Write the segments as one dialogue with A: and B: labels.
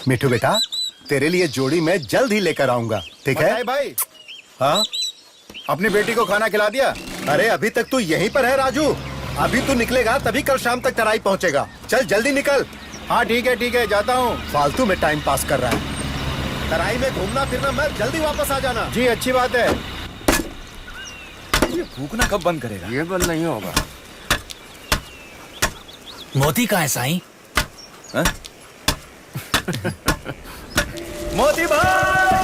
A: मिठू बेटा, तेरे लिए जोड़ी मैं जल्द ही लेकर आऊंगा, ठीक है?
B: भाई,
A: हाँ,
B: अपनी बेटी को खाना खिला दिया?
A: अरे अभी तक तू यहीं पर है राजू। अभी तू निकलेगा तभी कल शाम तक तराई पहुंचेगा। चल जल्दी निकल।
B: हाँ ठीक है, जाता हूँ।
A: फालतू में टाइम पास कर रहा है। तराई में घूमना फिरना मत, जल्दी वापस आ जाना।
B: जी अच्छी बात है।
C: ये फूकना कब बंद करेगा?
B: ये बंद नहीं होगा।
D: मोती कहाँ है साईं?
C: मोती भाई!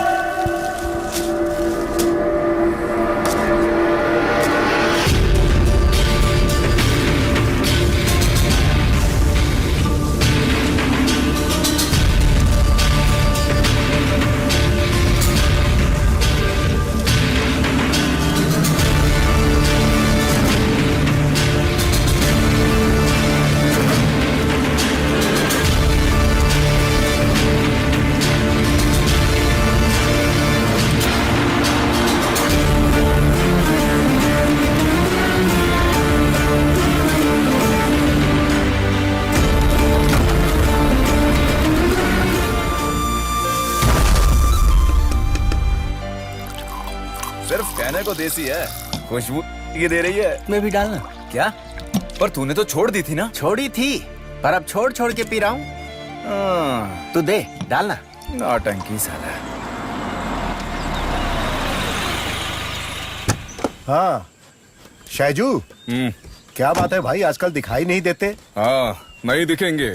C: सिर्फ कहने को देसी है, खुशबू ये दे रही है।
D: मैं भी डालना।
C: क्या? पर तूने तो छोड़ दी थी ना?
D: छोड़ी थी, पर अब छोड़ छोड़ के पी रहा हूँ। तू दे, डालना।
C: नौटंकी साला।
A: हाँ शैजू, क्या बात है भाई, आजकल दिखाई नहीं देते?
E: हाँ नहीं दिखेंगे,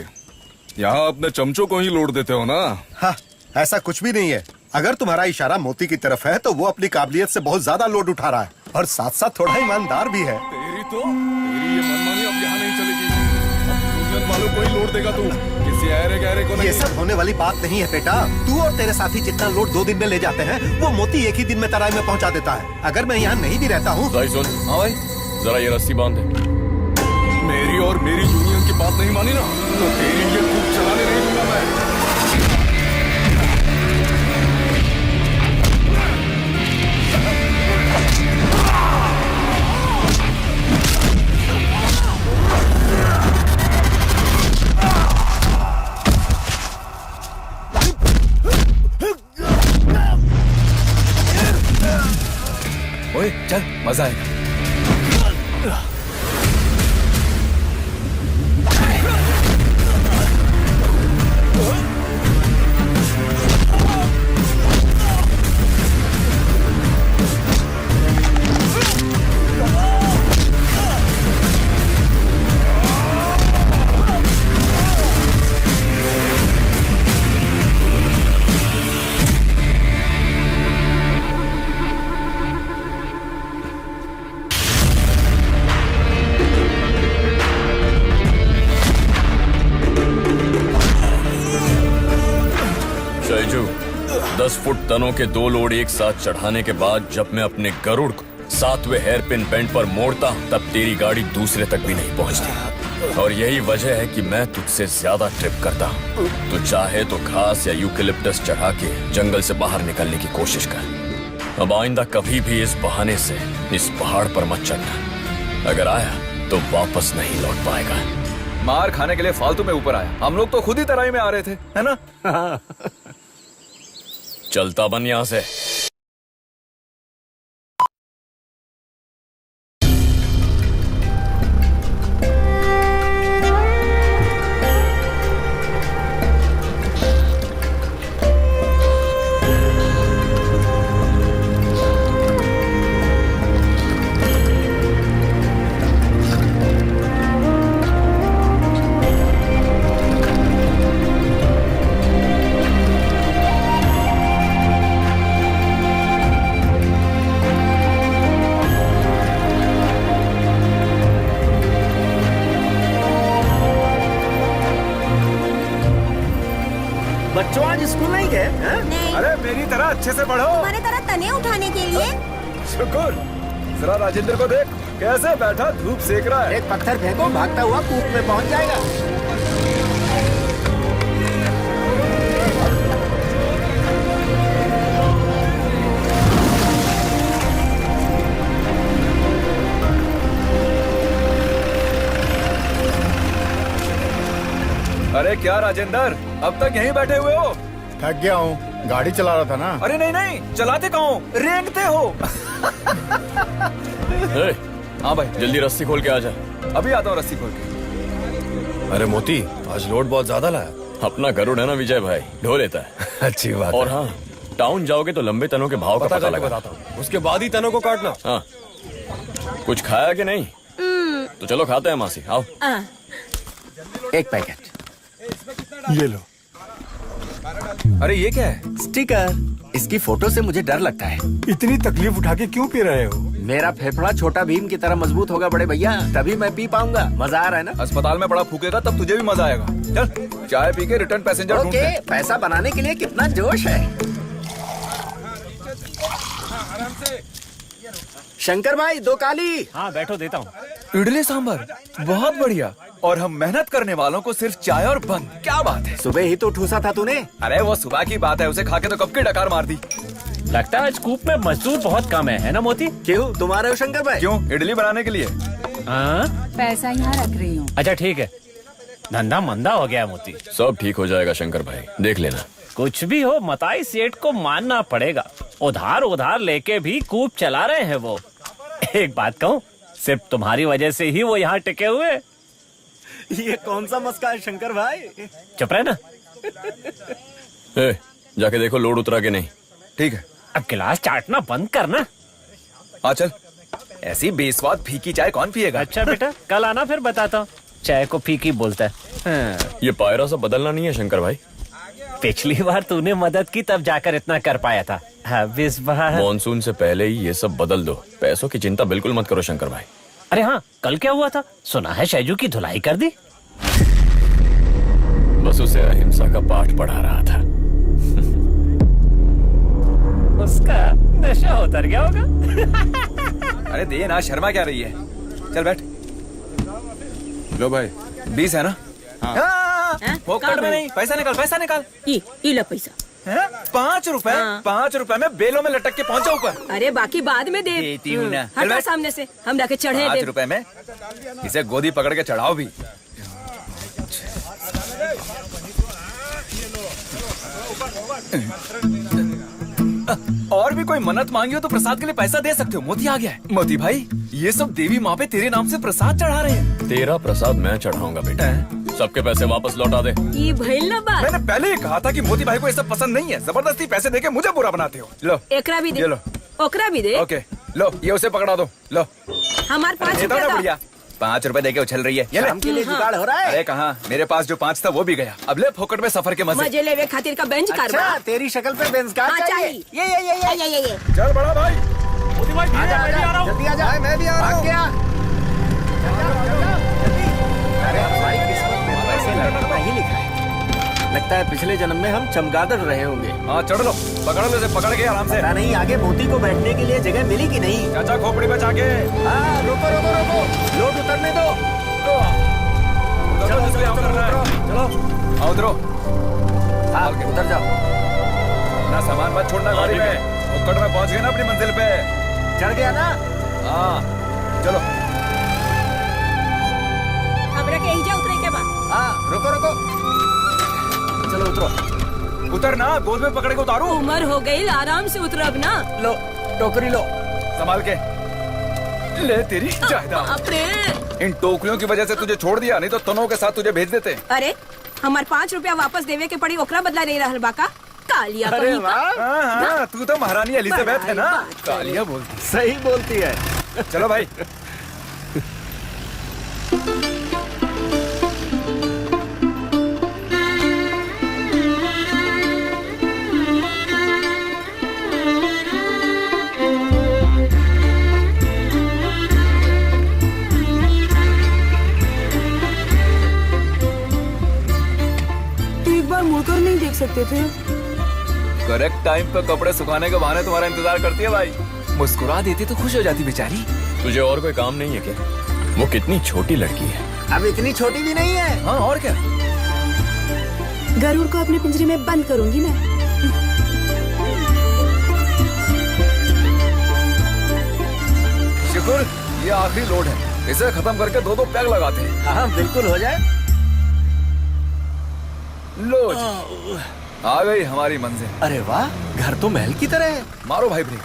E: यहाँ अपने चमचों को ही लौट देते हो ना।
A: हाँ, ऐसा कुछ भी नहीं है। अगर तुम्हारा इशारा मोती की तरफ है तो वो अपनी काबिलियत से बहुत ज्यादा लोड उठा रहा है और साथ साथ थोड़ा ईमानदार भी है।
E: तेरी ये मनमानी अब यहाँ नहीं चलेगी। अब यूनियन वालों को ही लौट देगा तू, किसी ऐरे गहरे को नहीं।
A: ये सब होने वाली बात नहीं है बेटा। तू और तेरे साथी जितना लोड 2 दिन में ले जाते हैं, वो मोती एक ही दिन में तराई में पहुंचा देता है। अगर मैं यहाँ नहीं भी रहता हूँ।
E: सुन,
C: हाँ भाई,
E: जरा ये रस्सी बांध दे। मेरी और मेरी यूनियन की बात नहीं मानी ना, तो तेरी ये खूब चलाने नहीं दूंगा मैं।
C: ओए चल, मजा आएगा।
E: शैजू, 10 फुट तनों के 2 लोड एक साथ चढ़ाने के बाद जब मैं अपने गरुड़ को 7वें हेयरपिन बेंड पर मोड़ता तब तेरी गाड़ी दूसरे तक भी नहीं पहुंचती। और यही वजह है कि मैं तुझसे ज्यादा ट्रिप करता हूँ। तू चाहे तो घास या यूकेलिप्टस चढ़ा के जंगल से बाहर निकलने की कोशिश कर। अब आइंदा कभी भी इस बहाने से इस पहाड़ पर मत चढ़ना। अगर आया तो वापस नहीं लौट पाएगा।
C: मार खाने के लिए फालतू में ऊपर आया। हम लोग तो खुद ही तराई में आ रहे थे, है ना?
E: चलता बन यहाँ से।
D: बच्चों आज स्कूल नहीं गए?
F: नहीं।
C: अरे मेरी तरह अच्छे से पढ़ो।
F: तुम्हारे तरह तने उठाने के लिए।
C: शुक्र। जरा राजेंद्र को देख, कैसे बैठा धूप सेक रहा है।
D: एक पत्थर फेंको, भागता हुआ कूप में पहुंच जाएगा।
C: अरे क्या राजेंद्र, अब तक यहीं बैठे हुए हो?
B: थक गया हूँ, गाड़ी चला रहा था ना।
C: अरे नहीं नहीं, चलाते कहाँ हो, रेंगते हो।
E: ए,
C: हाँ भाई,
E: जल्दी रस्सी खोल के आ जा।
C: अभी आता हूँ रस्सी खोल के।
G: अरे मोती, आज लोड बहुत ज्यादा लाया।
E: अपना गरुड़ है ना विजय भाई, ढो लेता है।
G: अच्छी बात
E: और
G: है।
E: हाँ, टाउन जाओगे तो लंबे तनों के भाव का पता
G: करके
E: लगा।
G: बताता हूँ, उसके बाद ही तनों को काटना।
E: हाँ, कुछ खाया कि नहीं? तो चलो खाते हैं मासी, आओ।
D: एक पैकेट
G: ये लो।
C: अरे ये क्या है?
D: स्टिकर। इसकी फोटो से मुझे डर लगता है।
G: इतनी तकलीफ उठा के क्यों पी रहे हो?
D: मेरा फेफड़ा छोटा भीम की तरह मजबूत होगा बड़े भैया, तभी मैं पी पाऊंगा। मजा आ रहा है ना?
C: अस्पताल में बड़ा फूकेगा तब तुझे भी मजा आएगा। चल चाय पी के रिटर्न पैसेंजर ढूंढते
D: ओके,
C: हैं।
D: पैसा बनाने के लिए कितना जोश है। शंकर भाई, 2 काली।
H: हाँ बैठो, देता हूँ।
C: इडली सांभर बहुत बढ़िया। और हम मेहनत करने वालों को सिर्फ चाय और बंद। क्या बात है।
D: सुबह ही तो ठूसा था तूने।
C: अरे वो सुबह की बात है, उसे खा के तो कब की डकार मार दी।
H: लगता है स्कूप में मजदूर बहुत कम है ना मोती?
D: क्यों, तुम आ रहे हो शंकर भाई?
C: क्यों? इडली बनाने के लिए।
H: हाँ,
F: पैसा यहाँ रख रही हूँ।
H: अच्छा ठीक है। धंधा मंदा हो गया मोती।
E: सब ठीक हो जाएगा शंकर भाई, देख लेना।
H: कुछ भी हो, मताई सेठ को मानना पड़ेगा। उधार लेके भी कूप चला रहे हैं वो। एक बात कहूँ, सिर्फ तुम्हारी वजह से ही वो यहाँ टिके हुए।
D: ये कौन सा मस्का है शंकर भाई?
H: चुप रहे ना।
E: ए, जाके देखो लोड उतरा के नहीं।
C: ठीक है।
H: अब गिलास चाटना बंद करना।
C: हाँ चल, ऐसी बेस्वाद फीकी चाय कौन पिएगा।
H: अच्छा बेटा, कल आना फिर बताता हूँ। चाय को फीकी बोलता है। हाँ।
E: ये पायरा सब बदलना नहीं है शंकर भाई।
H: पिछली बार तूने मदद की तब जाकर इतना कर पाया था। अब इस बार
E: मॉनसून से पहले ही ये सब बदल दो। पैसों की चिंता बिल्कुल मत करो शंकर भाई।
H: अरे हाँ, कल क्या हुआ था? सुना है शैजू की धुलाई कर दी।
E: बस उसे अहिंसा का पाठ पढ़ा रहा था।
H: उसका नशा उतर गया होगा।
C: अरे दे ना, शर्मा क्या रही है। चल बैठ।
G: लो भाई।
C: 20 है ना? हाँ। फोकट में नहीं, पैसा निकाल, पैसा निकाल।
F: ये लो पैसा।
C: 5 रुपए।
F: हाँ।
C: 5 रुपए में बेलों में लटक के पहुंचा ऊपर।
F: अरे बाकी बाद में दे।
C: देती हूँ ना। चल
F: हटा
C: बैठ।
F: सामने से, हम जाके चढ़े
C: 5
F: दे।
C: रुपए में इसे गोदी पकड़ के चढ़ाओ भी। और भी कोई मन्नत मांगी हो तो प्रसाद के लिए पैसा दे सकते हो। मोती आ गया है। मोती भाई, ये सब देवी माँ पे तेरे नाम से प्रसाद चढ़ा रहे हैं।
E: तेरा प्रसाद मैं चढ़ाऊंगा बेटा। सबके पैसे वापस लौटा दे।
F: ये भइल ना बात।
C: मैंने पहले ही कहा था कि मोती भाई को ये सब पसंद नहीं है। जबरदस्ती पैसे देके मुझे बुरा बनाते हो। लो
F: एकरा भी दे।
C: ये लो।
F: ओकरा भी दे।
C: ओके लो, ये उसे पकड़ा दो। लो
F: हमार 5
C: देता हूँ ना
F: रुपया
C: बढ़िया। 5 रुपए देके उछल रही है। ये ले।
D: शाम के लिए जुगाड़ हो रहा है।
C: अरे कहाँ, मेरे पास जो 5 था वो भी गया। अब ले फोकट में सफर के मजे।
F: मजे लेवे खातिर का बेंच
D: अच्छा,
F: कारवा।
D: तेरी शक्ल पे बेंच कार
F: हाँ,
D: चाहिए।
F: चाहिए। ये।
C: चल बड़ा भाई।
D: आजा, आजा, जल्दी आजा। मैं भी आ रहा हूँ। अरे हमारी किस्मत में पैसे लड़ना ही लिखा है। लगता है पिछले जन्म में हम चमगादड़ रहे होंगे।
C: हाँ चढ़ लो, पकड़ लो इसे, पकड़ के आराम से।
D: पता नहीं आगे मोती को बैठने के लिए जगह मिली कि नहीं।
C: चाचा खोपड़ी बचा के।
D: हाँ, रोको रोको रोको, लोड उतरने दो।
C: चलो इसलिए हम कर रहे हैं।
D: चलो,
C: आओ उतरो।
D: हाँ, उतर जाओ।
C: अपना सामान मत छोड़ना गाड़ी में। फोकट में पहुंच गए ना अपनी मंजिल पे।
D: चढ़ गया ना?
C: हाँ चलो।
F: हमरा के एहिजा उतरे के बा।
D: हाँ, रुको रुको, चलो उतरो।
C: उतर ना, गोद में पकड़ के उतारू।
F: उम्र हो गई, आराम से उतरब ना।
D: लो, टोकरी लो।
C: संभाल के ले तेरी जायदाद।
F: बाप रे।
C: इन टोकरियों की वजह से तुझे छोड़ दिया, नहीं तो तनों के साथ तुझे भेज देते।
F: अरे हमार 5 रुपया वापस देवे के पड़ी, ओकरा बदला नहीं रहल बाका। कालिया
D: अरे
F: कहीं का।
D: वाह,
C: हाँ, तू तो महारानी एलिजाबेथ है ना।
F: बड़ा बात है।
C: कालिया बोलती।
D: सही बोलती है।
C: चलो भाई।
F: एक बार मुड़कर नहीं देख सकते थे?
C: करेक्ट टाइम पे कपड़े सुखाने के बहाने तुम्हारा इंतजार करती है भाई। मुस्कुरा देती तो खुश हो जाती बेचारी।
E: तुझे और कोई काम नहीं है क्या? वो कितनी छोटी लड़की है।
D: अब इतनी छोटी भी नहीं है।
C: हाँ और क्या।
F: गरुड़ को अपने पिंजरे में बंद करूंगी मैं।
C: शुक्र, ये आखिरी लोड है। इसे खत्म करके 2-2 पैग लगाते हैं।
D: हाँ, बिल्कुल हो जाए।
C: लो जी, आ गई हमारी मंजिल।
D: अरे वाह, घर तो महल की तरह है।
C: मारो भाई ब्रेक।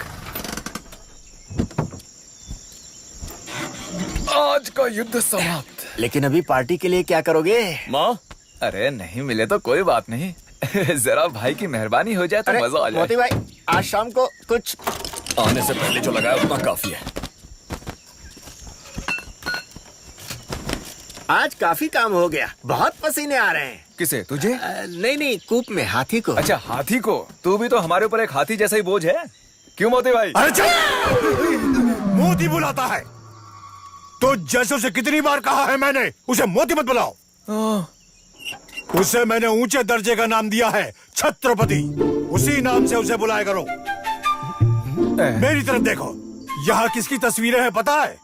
C: आज का युद्ध समाप्त।
D: लेकिन अभी पार्टी के लिए क्या करोगे?
E: माँ,
C: अरे नहीं मिले तो कोई बात नहीं। जरा भाई की मेहरबानी हो जाए तो
D: अरे
C: मजा आ
D: मोती
C: जाए।
D: भाई, आज शाम को कुछ
E: आने से पहले जो लगाया उतना काफी है।
D: आज काफी काम हो गया, बहुत पसीने आ रहे हैं।
C: किसे, तुझे?
D: नहीं, कूप में हाथी को।
C: अच्छा, हाथी को? तू भी तो हमारे ऊपर एक हाथी जैसा ही बोझ है। क्यों मोती भाई?
B: अरे चल, मोती बुलाता है तो जैसे उसे कितनी बार कहा है मैंने, उसे मोती मत बुलाओ। उसे मैंने ऊंचे दर्जे का नाम दिया है, छत्रपति। उसी नाम से उसे बुलाया करो। मेरी तरफ देखो, यहाँ किसकी तस्वीरें हैं पता है?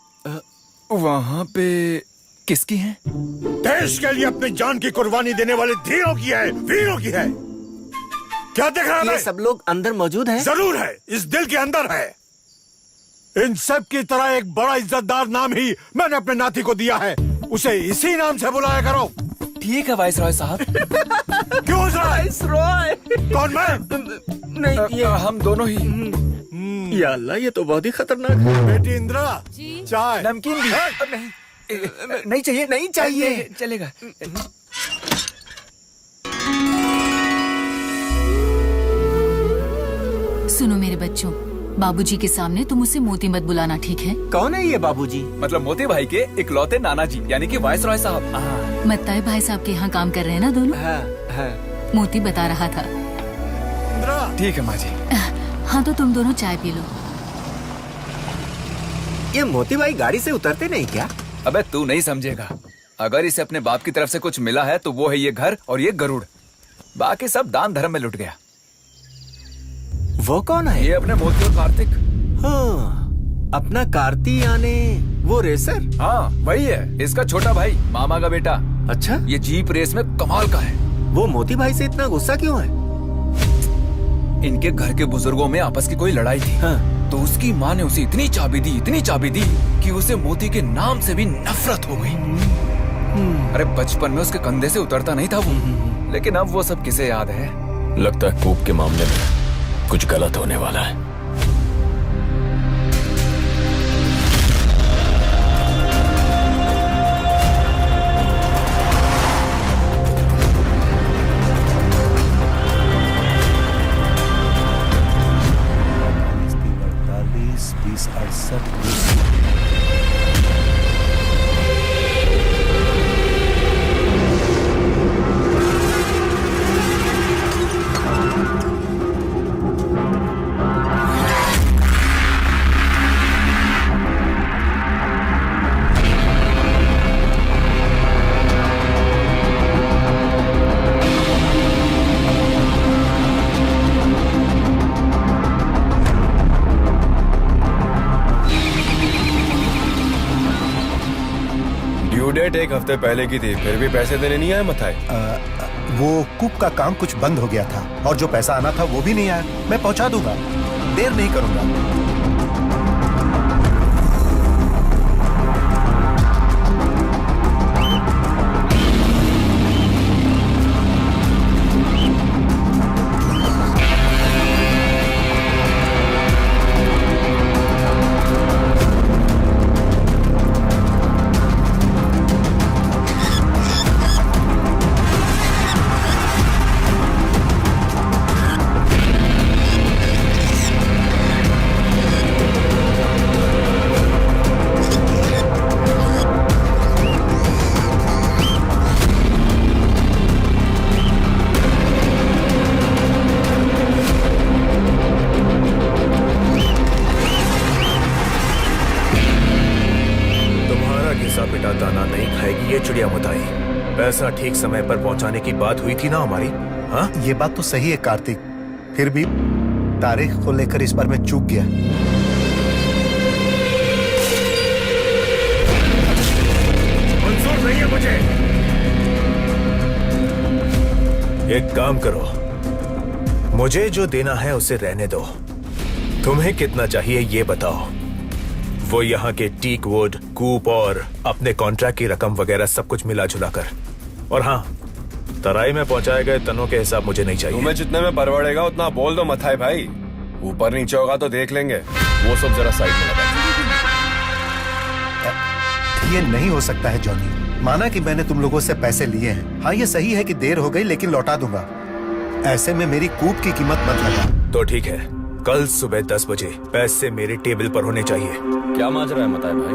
C: वहाँ पे किसकी है?
B: देश के लिए अपनी जान की कुर्बानी देने वाले धीरों की है, वीरों की है। क्या देख रहा
D: ये
B: है?
D: सब लोग अंदर मौजूद हैं?
B: जरूर है, इस दिल के अंदर है। इन सब की तरह एक बड़ा इज्जतदार नाम ही मैंने अपने नाती को दिया है, उसे इसी नाम से बुलाया करो।
C: ठीक है वाइस रॉय साहब।
B: क्यों वाइस रॉय? कौन मैं?
D: नहीं, ये
C: हम दोनों ही।
D: या अल्लाह, ये तो बहुत ही खतरनाक है।
B: बेटी इंदिरा, चाय।
C: नमकीन भी? नहीं, नहीं चाहिए।
D: नहीं चाहिए।
C: चलेगा।
I: सुनो मेरे बच्चों, बाबूजी के सामने तुम उसे मोती मत बुलाना, ठीक है?
D: कौन है ये बाबूजी?
C: मतलब मोती भाई के इकलौते नाना जी, यानी कि वाइस रॉय साहब।
I: मत्ताई भाई साहब के यहाँ काम कर रहे हैं ना दोनों?
D: हाँ।
I: मोती बता रहा था।
B: इंदिरा,
C: ठीक है माँ जी।
I: हाँ तो तुम दोनों चाय पी लो।
D: ये मोती भाई गाड़ी से उतरते नहीं क्या?
C: अबे तू नहीं समझेगा। अगर इसे अपने बाप की तरफ से कुछ मिला है तो वो है ये घर और ये गरुड़। बाकी सब दान धर्म में लुट गया।
D: वो कौन है?
C: ये अपने मोती और कार्तिक।
D: हाँ, अपना कार्ती यानी वो रेसर।
C: हाँ वही है, इसका छोटा भाई, मामा का बेटा।
D: अच्छा,
C: ये जीप रेस में कमाल का है।
D: वो मोती भाई से इतना गुस्सा क्यों है?
C: इनके घर के बुजुर्गों में आपस की कोई लड़ाई थी।
D: हाँ।
C: तो उसकी माँ ने उसे इतनी चाबी दी कि उसे मोती के नाम से भी नफरत हो गई। अरे बचपन में उसके कंधे से उतरता नहीं था वो, लेकिन अब वो सब किसे याद है?
E: लगता है कूप के मामले में कुछ गलत होने वाला है।
G: ड्यू डेट एक हफ्ते पहले की थी, फिर भी पैसे देने नहीं आए मथाई।
A: वो कूप का काम कुछ बंद हो गया था और जो पैसा आना था वो भी नहीं आया। मैं पहुंचा दूंगा, देर नहीं करूंगा।
J: दाना नहीं खाएगी ये चिड़िया मुताई। पैसा ठीक समय पर पहुंचाने की बात हुई थी ना हमारी। हाँ,
A: ये बात तो सही है कार्तिक, फिर भी तारीख को लेकर इस बार मैं चूक गया।
J: मंजूर नहीं है मुझे। एक काम करो, मुझे जो देना है उसे रहने दो। तुम्हें कितना चाहिए ये बताओ। वो यहाँ के टीक वुड, कूप और अपने कॉन्ट्रैक्ट की रकम वगैरह सब कुछ मिला जुला कर। और हाँ, तराई में पहुंचाए गए तनों के हिसाब मुझे नहीं चाहिए।
G: तुम्हें जितने में परवड़ेगा उतना बोल दो मथाई भाई। ऊपर नीचे होगा तो देख लेंगे।
E: वो सब जरा साइड में लगा।
A: ये नहीं हो सकता है जॉनी। माना कि मैंने तुम लोगों से पैसे लिए हैं। हाँ, ये सही है कि देर हो गई, लेकिन लौटा दूंगा। ऐसे में मेरी कूप की कीमत मत लगा।
J: तो ठीक है, कल सुबह 10 बजे पैसे मेरे टेबल पर होने चाहिए।
E: क्या माजरा है मताई भाई?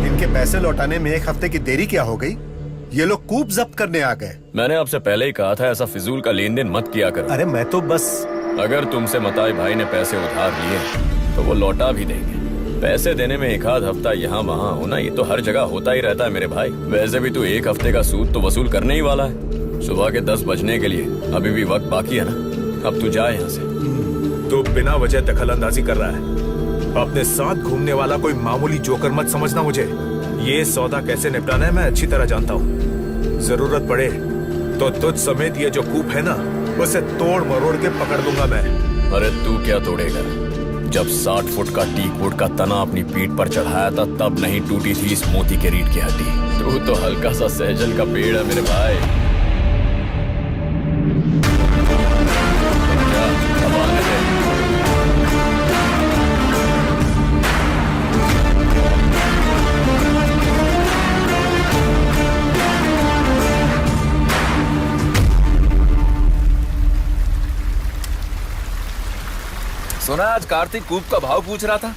A: इनके पैसे लौटाने में 1 हफ्ते की देरी क्या हो गई? ये लोग कूप जब्त करने आ गए।
E: मैंने आपसे पहले ही कहा था ऐसा फिजूल का लेन देन मत किया करो।
A: अरे मैं तो बस।
E: अगर तुमसे मताई भाई ने पैसे उधार लिए तो वो लौटा भी देंगे। पैसे देने में 1 आध हफ्ता यहाँ वहाँ होना ये तो हर जगह होता ही रहता है मेरे भाई। वैसे भी तू 1 हफ्ते का सूद तो वसूल करने ही वाला है। सुबह के 10 बजने के लिए अभी भी वक्त बाकी है ना। अब तू जा यहाँ से।
J: तो बिना वजह दखल अंदाजी कर रहा है। अपने साथ घूमने वाला कोई मामूली जोकर मत समझना मुझे। ये सौदा कैसे निपटाना है मैं अच्छी तरह जानता हूँ। जरूरत पड़े तो तुझ समेत ये जो कूप है ना, उसे तोड़ मरोड़ के पकड़ दूंगा मैं।
E: अरे तू क्या तोड़ेगा? जब 60 फुट का टीक वुड का तना अपनी पीठ पर चढ़ाया था तब नहीं टूटी थी इस मोती के रीढ़ की हड्डी। तू तो हल्का सा सहजल का पेड़ है मेरे भाई। जा, अब आने दे।
C: सुना आज कार्तिक कूप का भाव पूछ रहा था।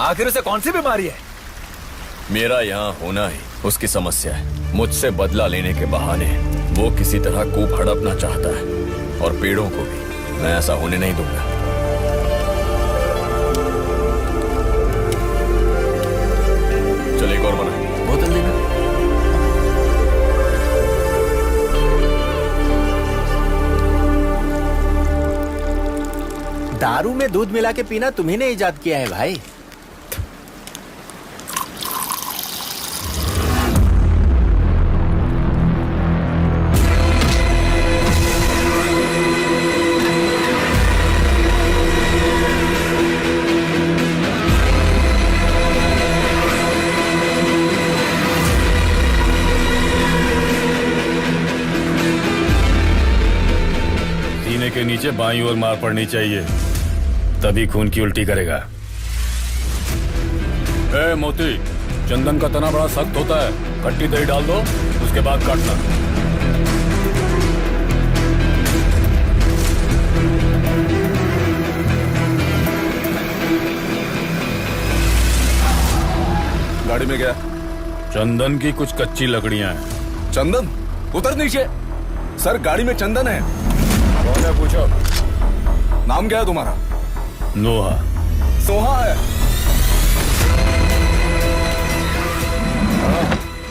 C: आखिर उसे कौन सी बीमारी है?
E: मेरा यहाँ होना ही उसकी समस्या है। मुझसे बदला लेने के बहाने वो किसी तरह कूप हड़पना चाहता है और पेड़ों को भी मैं ऐसा होने नहीं दूंगा। चल एक और बना।
D: बोतल देना। दारू में दूध मिला के पीना तुम्ही ने इजाद किया है भाई।
K: सीने के नीचे बाईं ओर मार पड़नी चाहिए, तभी खून की उल्टी करेगा। ए मोती, चंदन का तना बड़ा सख्त होता है। खट्टी दही डाल दो, उसके बाद काटना।
G: गाड़ी में क्या?
K: चंदन की कुछ कच्ची लकड़ियां हैं।
G: चंदन? उतर नीचे। सर गाड़ी में चंदन है। कौन है पूछो। नाम क्या है तुम्हारा?
K: नोहा।
G: सोहा है।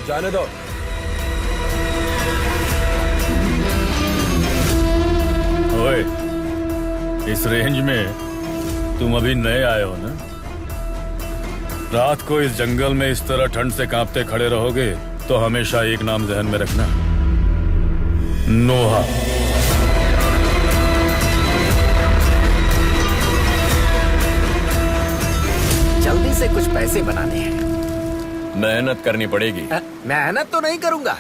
G: जाने दो।
K: ओए, इस रेंज में तुम अभी नए आए हो ना? रात को इस जंगल में इस तरह ठंड से कांपते खड़े रहोगे तो हमेशा एक नाम ज़हन में रखना, नोहा।
D: जल्दी से कुछ पैसे बनाने हैं।
E: मेहनत करनी पड़ेगी।
D: मेहनत तो नहीं करूंगा,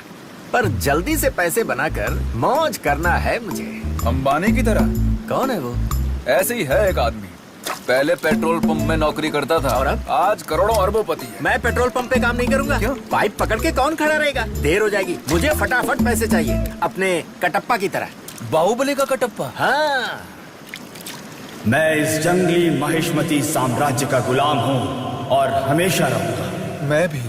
D: पर जल्दी से पैसे बनाकर मौज करना है मुझे।
C: अंबानी की तरह?
D: कौन है वो?
C: ऐसे ही है एक आदमी। पहले पेट्रोल पंप में नौकरी करता था
D: और अब?
C: आज करोड़ों अरबोपति है।
D: मैं पेट्रोल पंप पे काम नहीं करूंगा।
C: क्यों?
D: पाइप पकड़ के कौन खड़ा रहेगा? देर हो जाएगी। मुझे फटाफट पैसे चाहिए, अपने कटप्पा की तरह।
C: बाहुबली का कटप्पा?
D: हाँ।
L: मैं इस जंगली महिष्मती साम्राज्य का गुलाम हूँ और हमेशा रहूंगा।
C: मैं भी।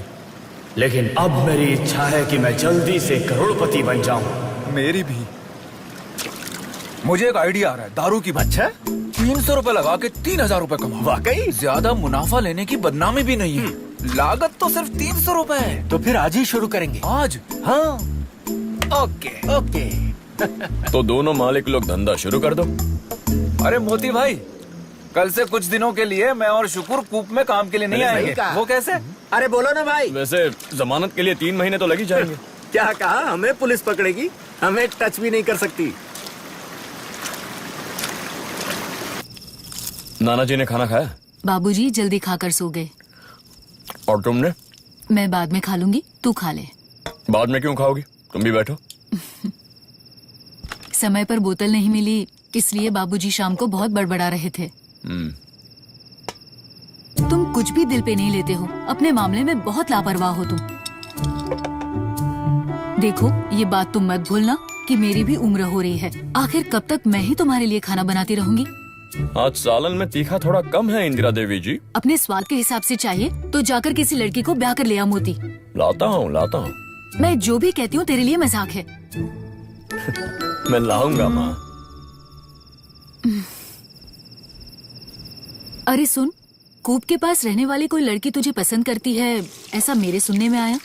L: लेकिन अब मेरी इच्छा है कि मैं जल्दी से करोड़पति बन जाऊं।
C: मेरी भी। मुझे एक आइडिया आ रहा है दारू की।
D: अच्छा?
C: 300 रुपए लगा के 3000 रुपए कमाओ।
D: वाकई?
C: ज्यादा मुनाफा लेने की बदनामी भी नहीं है। लागत तो सिर्फ 300 रुपए है।
D: तो फिर आज ही शुरू करेंगे।
C: आज?
D: हाँ।
C: ओके।
D: ओके।
E: तो दोनों मालिक लोग धंधा शुरू कर दो।
C: अरे मोती भाई, कल से कुछ दिनों के लिए मैं और शुक्र कूप में काम के लिए नहीं आएंगे। वो कैसे?
D: अरे बोलो ना भाई।
E: वैसे जमानत के लिए 3 महीने तो लग ही जाएंगे।
D: क्या कहा? हमें पुलिस पकड़ेगी? हमें टच भी नहीं कर सकती।
E: नाना जी ने खाना खाया?
I: बाबूजी जल्दी खाकर सो गए।
E: और तुमने?
I: मैं बाद में खा लूंगी, तू खा ले।
E: बाद में क्यों खाओगी? तुम भी बैठो।
I: समय पर बोतल नहीं मिली, इसलिए बाबूजी शाम को बहुत बड़बड़ा रहे थे। तुम कुछ भी दिल पे नहीं लेते हो, अपने मामले में बहुत लापरवाह हो तुम। देखो, ये बात तुम मत भूलना कि मेरी भी उम्र हो रही है। आखिर कब तक मैं ही तुम्हारे लिए खाना बनाती रहूंगी?
E: आज सालन में तीखा थोड़ा कम है इंदिरा देवी जी।
I: अपने स्वाद के हिसाब से चाहिए तो जाकर किसी लड़की को ब्याह कर ले आ मोती।
E: लाता हूँ।
I: मैं जो भी कहती हूँ तेरे लिए मजाक है।
E: मैं लाऊंगा माँ।
I: अरे सुन, कूप के पास रहने वाली कोई लड़की तुझे पसंद करती है, ऐसा मेरे सुनने में आया।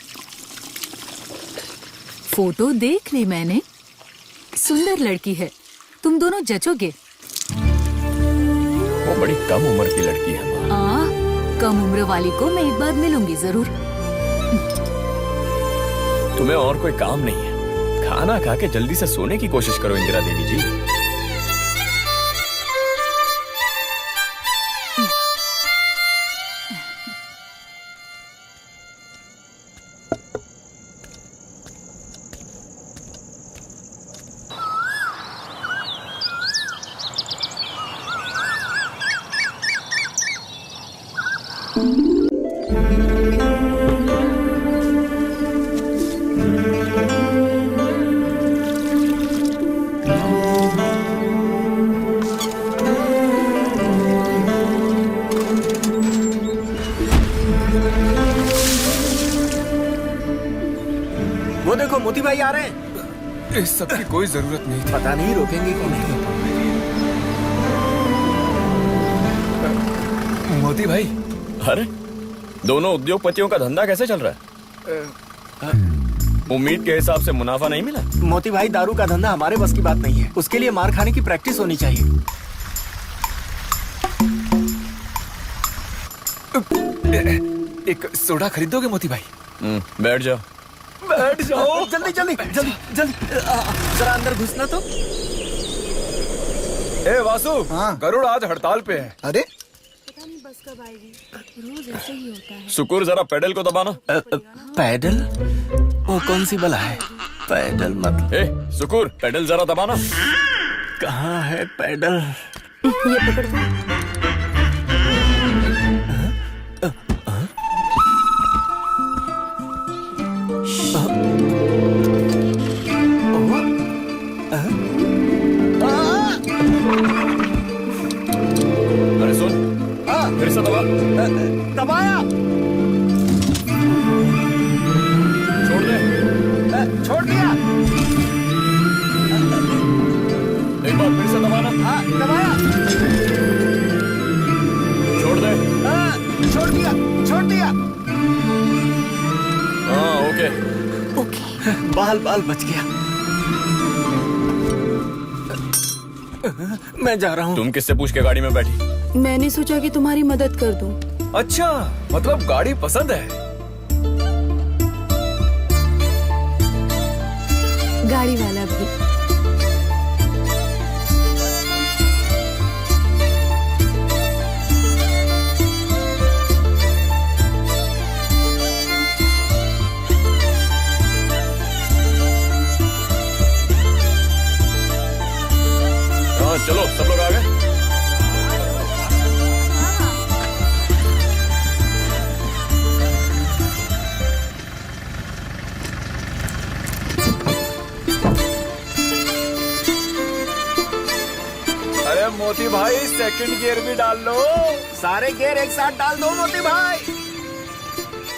I: फोटो देख ली मैंने, सुंदर लड़की है, तुम दोनों जचोगे।
E: वो बड़ी कम उम्र की लड़की है माँ।
I: कम उम्र वाली को मैं एक बार मिलूंगी जरूर।
E: तुम्हें और कोई काम नहीं है, खाना खा के जल्दी से सोने की कोशिश करो इंदिरा देवी जी।
D: वो देखो मोती भाई आ रहे हैं।
C: इस सब की कोई जरूरत नहीं थी।
D: पता नहीं रोकेंगे कि नहीं।
C: मोती भाई।
E: अरे दोनों उद्योगपतियों का धंधा कैसे चल रहा है? उम्मीद के हिसाब से मुनाफा नहीं मिला?
D: मोती भाई, दारू का धंधा हमारे बस की बात नहीं है। उसके लिए मार खाने की प्रैक्टिस होनी चाहिए।
C: एक सोडा खरीदोगे मोती भाई?
E: बैठ जाओ।
D: बैठ जाओ। जल्दी जल्दी जल्दी जल्दी, जरा अंदर घुसना तो।
G: ए वासु, गरुड़ आज हड़ताल पे है।
A: अरे
F: बस कब आएगी? रोज ऐसे ही होता है।
E: सुकुर जरा पेडल को दबाना।
D: पैडल? वो कौन सी बला है? पैडल मत।
E: ए सुकुर, पेडल जरा दबाना।
D: कहाँ है पैडल?
F: ये पकड़।
E: अरे सुन, फिर से दबा।
D: दबाया।
E: छोड़ दे।
D: छोड़ दिया।
E: एक बार फिर से दबाना।
D: दबाया।
E: छोड़ दे।
D: छोड़ दिया। छोड़ दिया।
E: हाँ ओके।
D: बाल बाल बच गया। मैं जा रहा हूँ।
E: तुम किससे पूछ के गाड़ी में बैठी?
F: मैंने सोचा कि तुम्हारी मदद कर दूं।
C: अच्छा, मतलब गाड़ी पसंद है?
F: गाड़ी वाला भी।
E: हाँ चलो, सब लोग आ गए।
G: अरे मोती भाई, सेकंड गियर भी डाल लो।
D: सारे गियर एक साथ डाल दो मोती भाई।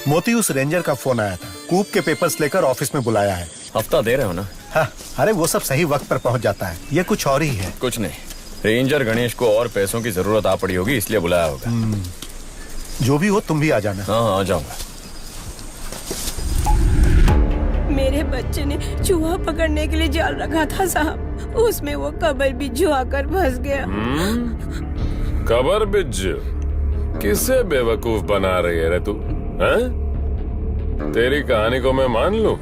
A: मोती, उस रेंजर का फोन आया था, कूप के पेपर्स लेकर ऑफिस में बुलाया है।
E: हफ्ता दे रहे हो ना?
A: हाँ, अरे वो सब सही वक्त पर पहुंच जाता है, ये कुछ और ही है।
E: कुछ नहीं, रेंजर गणेश को और पैसों की जरूरत आ पड़ी होगी, इसलिए बुलाया होगा।
A: जो भी हो, तुम भी आ जाना।
E: हाँ आ जाऊंगा।
F: मेरे बच्चे ने चूहा पकड़ने के लिए जाल रखा था साहब, उसमें वो कबर बिज्जू आकर फंस गया।
K: कबर बिज्जू? किसे बेवकूफ बना रही है रे तू? हैं? तेरी कहानी को मैं मान लूं?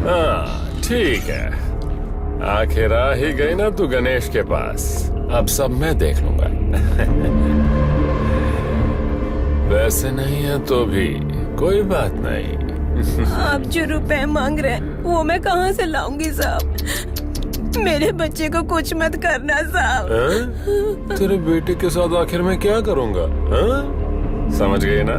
K: हाँ ठीक है,
M: आखिर आ ही गई ना तू गणेश के पास। अब सब मैं देख लूंगा। वैसे नहीं है तो भी कोई बात नहीं।
F: आप जो रुपए मांग रहे हैं वो मैं कहाँ से लाऊंगी साहब? मेरे बच्चे को कुछ मत करना साहब।
M: तेरे बेटे के साथ आखिर मैं क्या करूंगा? समझ गई ना?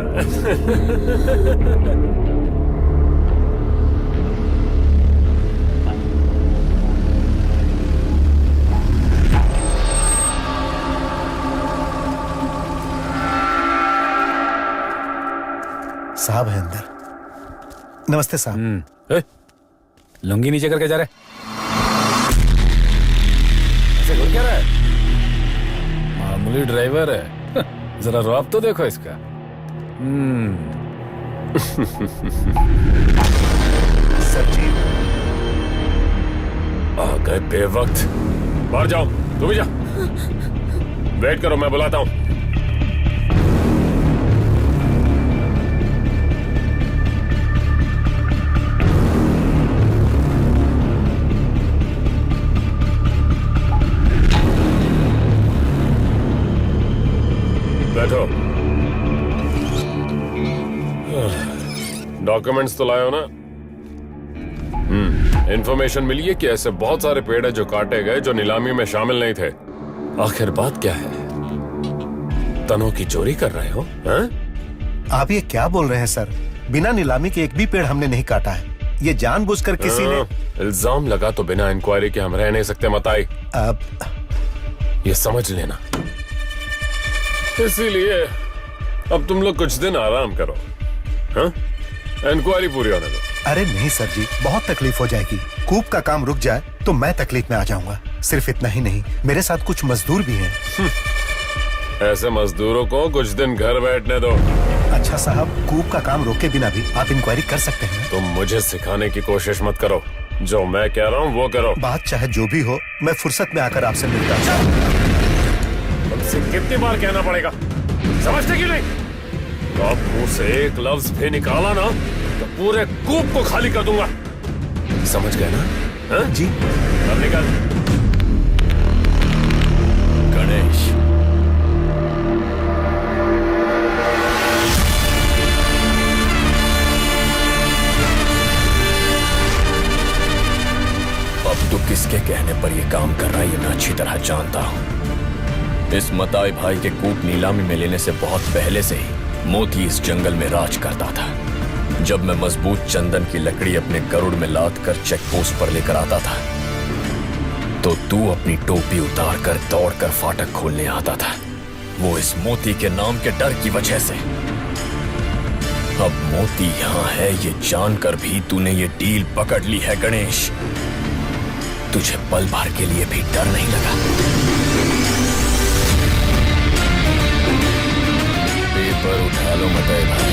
A: साहब है अंदर। नमस्ते साहब।
K: लुंगी नीचे करके जा रहे ऐसे घूर क्या रहा है? मामूली ड्राइवर है। जरा रौब तो देखो इसका।
A: सर जी
M: आ गए बेवक्त। बाहर जाओ, तू भी जा। वेट करो, मैं बुलाता हूँ। बैठो। डॉक्यूमेंट्स तो लाए हो ना? इंफॉर्मेशन मिली है कि ऐसे बहुत सारे पेड़ हैं जो काटे गए, जो नीलामी में शामिल नहीं थे। आखिर बात क्या है? तनों की चोरी कर रहे हो?
A: आप ये क्या बोल रहे हैं सर? बिना नीलामी के एक भी पेड़ हमने नहीं काटा है। ये जानबूझकर किसी ने
M: इल्जाम लगा तो बिना इंक्वायरी के हम रह नहीं सकते मताई।
A: अब
M: ये समझ लेना। इसीलिए अब तुम लोग कुछ दिन आराम करो। इंक्वायरी पूरी होने दो।
A: अरे नहीं सर जी, बहुत तकलीफ हो जाएगी। कूप का काम रुक जाए तो मैं तकलीफ में आ जाऊंगा। सिर्फ इतना ही नहीं, मेरे साथ कुछ मजदूर भी हैं।
M: ऐसे मजदूरों को कुछ दिन घर बैठने दो।
A: अच्छा साहब, कूप का काम रोके बिना भी आप इंक्वायरी कर सकते हैं।
M: तुम मुझे सिखाने की कोशिश मत करो। जो मैं कह रहा हूँ वो करो।
A: बात चाहे जो भी हो, मैं फुर्सत में आकर आपसे मिलता हूँ।
M: तुमसे कितनी बार कहना पड़ेगा? समझते क्यों नहीं? तो अब मुंह से एक लफ्ज भी निकाला ना तो पूरे कूप को खाली कर दूंगा। समझ गए ना? हा?
A: जी।
M: अब निकल। गणेश, अब तू किसके कहने पर ये काम कर रहा है ये मैं अच्छी तरह जानता हूँ। इस मताई भाई के कूप नीलामी में लेने से बहुत पहले से ही मोती इस जंगल में राज करता था। जब मैं मजबूत चंदन की लकड़ी अपने गरुड़ में लाद कर चेक पोस्ट पर लेकर आता था तो तू अपनी टोपी उतार कर दौड़ कर फाटक खोलने आता था, वो इस मोती के नाम के डर की वजह से। अब मोती यहाँ है ये जानकर भी तूने ये डील पकड़ ली है गणेश। तुझे पल भर के लिए भी डर नहीं लगा? पेपर उठा लो मताई भाई।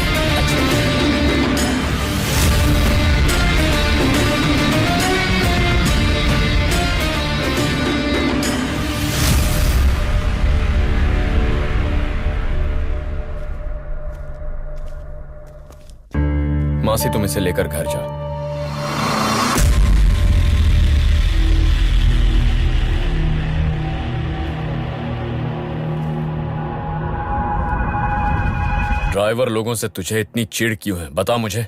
M: मासी तुम इसे लेकर घर जाओ। ड्राइवर लोगों से तुझे इतनी चिढ़ क्यों है बता मुझे?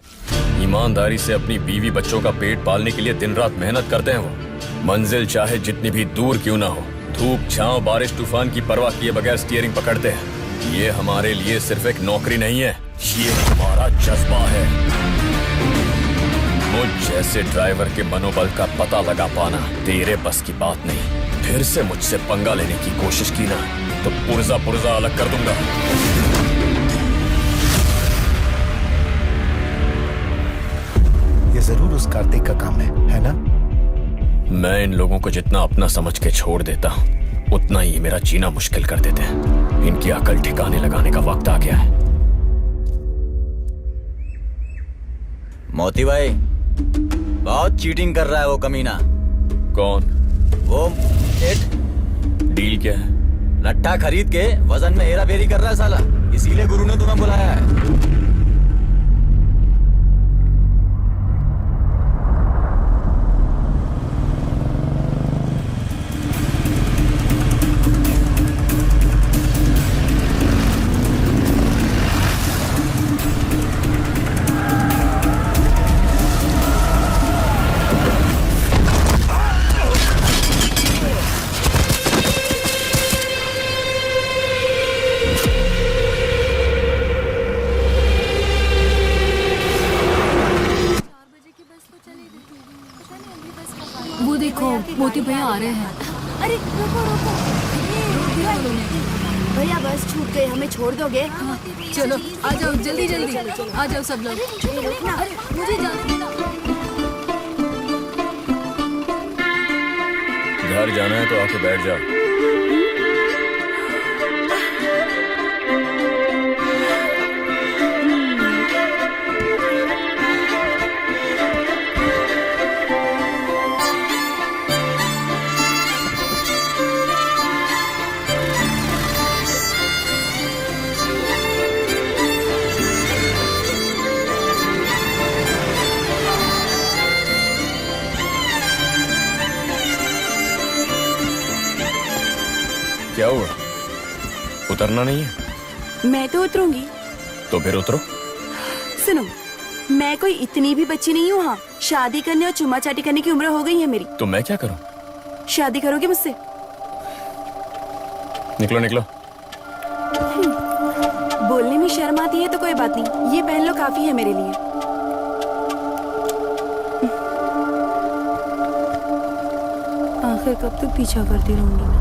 M: ईमानदारी से अपनी बीवी बच्चों का पेट पालने के लिए दिन रात मेहनत करते हैं वो। मंजिल चाहे जितनी भी दूर क्यों ना हो, धूप छांव बारिश तूफान की परवाह किए बगैर स्टीयरिंग पकड़ते हैं। ये हमारे लिए सिर्फ एक नौकरी नहीं है, ये हमारा जज्बा है। मुझ जैसे ड्राइवर के मनोबल का पता लगा पाना तेरे बस की बात नहीं। फिर से मुझसे पंगा लेने की कोशिश की ना तो पुर्जा पुर्जा अलग कर दूंगा।
A: ये जरूर उस कार्तिक का काम है ना?
E: मैं इन लोगों को जितना अपना समझ के छोड़ देता हूँ उतना ही मेरा जीना मुश्किल कर देते हैं। इनकी अकल ठिकाने लगाने का वक्त आ गया है।
D: मोती भाई बहुत चीटिंग कर रहा है वो कमीना।
E: कौन?
D: वो एट
E: डील क्या है?
D: लट्ठा खरीद के वजन में हेरा फेरी कर रहा है साला, इसीलिए गुरु ने तुम्हें बुलाया है।
I: मोती भैया आ रहे हैं।
N: अरे रुको रुको, भैया बस छूट गए, हमें छोड़ दोगे?
I: चलो आ जाओ, जल्दी जल्दी आ जाओ सब लोग। मुझे
E: घर जाना है तो आके बैठ जाओ। क्या हुआ? उतरना नहीं है?
N: मैं तो उतरूंगी।
E: तो फिर उतरो।
N: सुनो, मैं कोई इतनी भी बच्ची नहीं हूँ। हाँ, शादी करने और चुम्मा चाटी करने की उम्र हो गई है मेरी।
E: तो मैं क्या करूं?
N: शादी करोगे मुझसे?
E: निकलो निकलो।
N: बोलने में शर्म आती है तो कोई बात नहीं, ये पहन लो, काफी है मेरे लिए। आखिर कब तक पीछा करती रहूंगी मैं?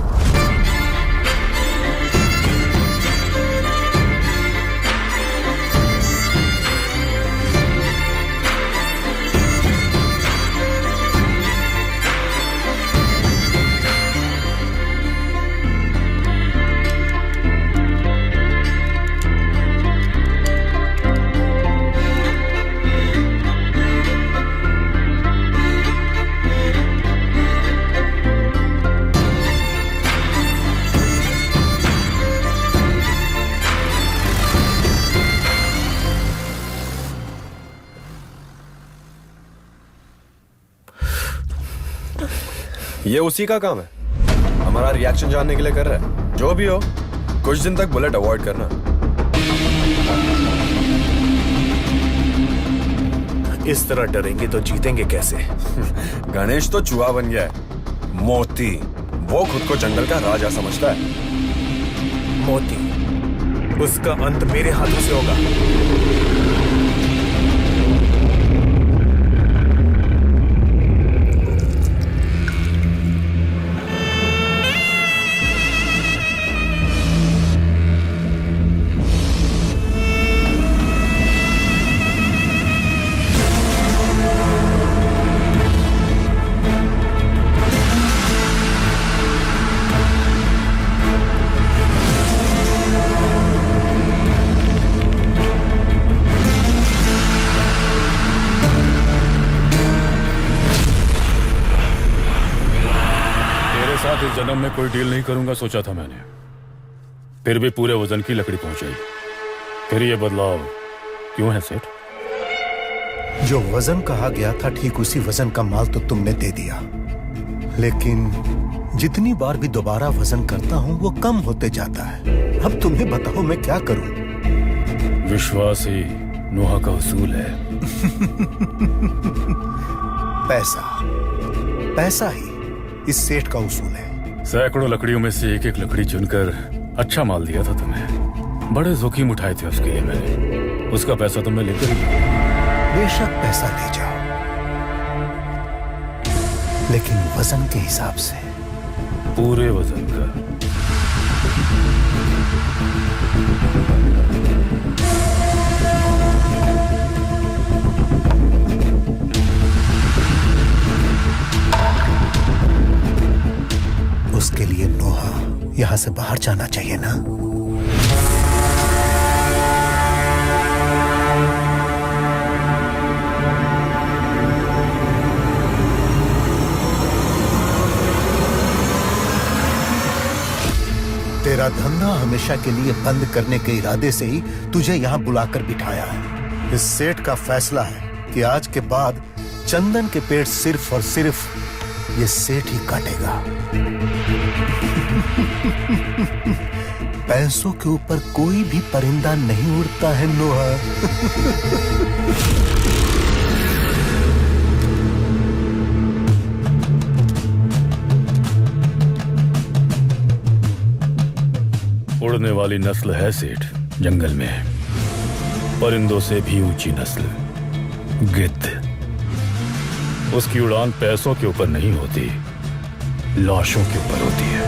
G: ये उसी का काम है, हमारा रिएक्शन जानने के लिए कर रहा है। जो भी हो, कुछ दिन तक बुलेट अवॉइड करना।
J: इस तरह डरेंगे तो जीतेंगे कैसे?
G: गणेश तो चूहा बन गया है। मोती, वो खुद को जंगल का राजा समझता है।
J: मोती, उसका अंत मेरे हाथों से होगा।
K: इस जन्म में कोई डील नहीं करूंगा सोचा था मैंने, फिर भी पूरे वजन की लकड़ी पहुंचाई। फिर ये बदलाव क्यों है सेठ?
A: जो वजन कहा गया था ठीक उसी वजन का माल तो तुमने दे दिया, लेकिन जितनी बार भी दोबारा वजन करता हूं वो कम होते जाता है। अब तुम्हें बताओ मैं क्या करूं?
K: विश्वास ही नोहा का उसूल है।
A: पैसा, पैसा ही इस सेठ का उसूल है।
K: सैकड़ों लकड़ियों में से एक एक लकड़ी चुनकर अच्छा माल दिया था तुम्हें। बड़े जोखिम उठाए थे उसके लिए मैंने। उसका पैसा तुमने लेकर ही।
A: बेशक पैसा ले जाओ, लेकिन वजन के हिसाब से।
K: पूरे वजन का।
A: उसके लिए नोहा यहां से बाहर जाना चाहिए ना? तेरा धंधा हमेशा के लिए बंद करने के इरादे से ही तुझे यहां बुलाकर बिठाया है। इस सेठ का फैसला है कि आज के बाद चंदन के पेड़ सिर्फ और सिर्फ ये सेठ ही काटेगा। पैसों के ऊपर कोई भी परिंदा नहीं उड़ता है नोहा।
K: उड़ने वाली नस्ल है सेठ जंगल में, परिंदों से भी ऊंची नस्ल, गिद्ध। उसकी उड़ान पैसों के ऊपर नहीं होती, लाशों के ऊपर होती है।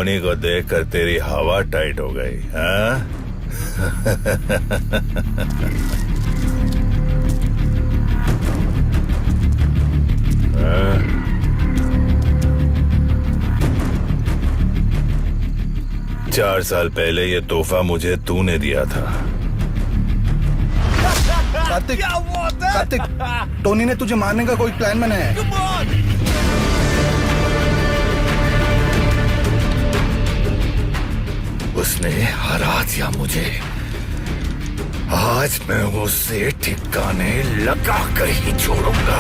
B: टोनी को देखकर तेरी हवा टाइट हो गई, हाँ? 4 साल पहले ये तोहफा मुझे तूने दिया था।
G: कार्तिक, कार्तिक, टोनी ने तुझे मारने का कोई प्लान बनाया है।
B: उसने हरा दिया मुझे। आज मैं उसे ठिकाने लगा कर ही छोड़ूंगा।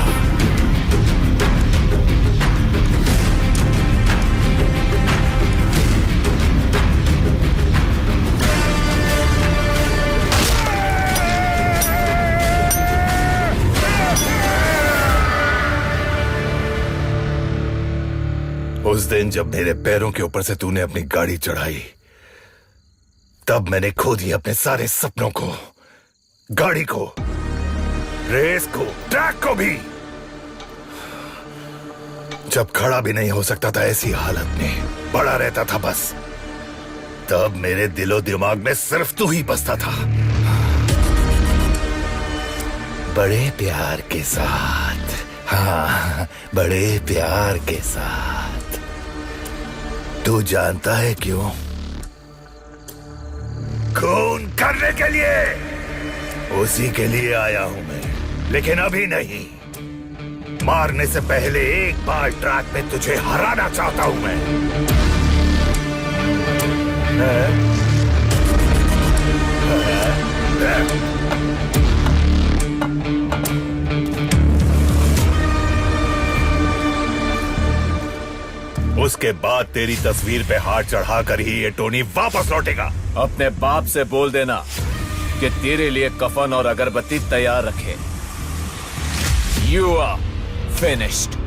B: उस दिन जब मेरे पैरों के ऊपर से तूने अपनी गाड़ी चढ़ाई, तब मैंने खो दिया अपने सारे सपनों को, गाड़ी को, रेस को, ट्रैक को भी। जब खड़ा भी नहीं हो सकता था ऐसी हालत में, पड़ा रहता था बस, तब मेरे दिलो दिमाग में सिर्फ तू ही बसता था। बड़े प्यार के साथ, हाँ, बड़े प्यार के साथ। तू जानता है क्यों? खून करने के लिए। उसी के लिए आया हूं मैं, लेकिन अभी नहीं। मारने से पहले एक बार ट्रैक में तुझे हराना चाहता हूं मैं। उसके बाद तेरी तस्वीर पे हाथ चढ़ाकर ही ये टोनी वापस लौटेगा।
M: अपने बाप से बोल देना कि तेरे लिए कफन और अगरबत्ती तैयार रखे। You are finished.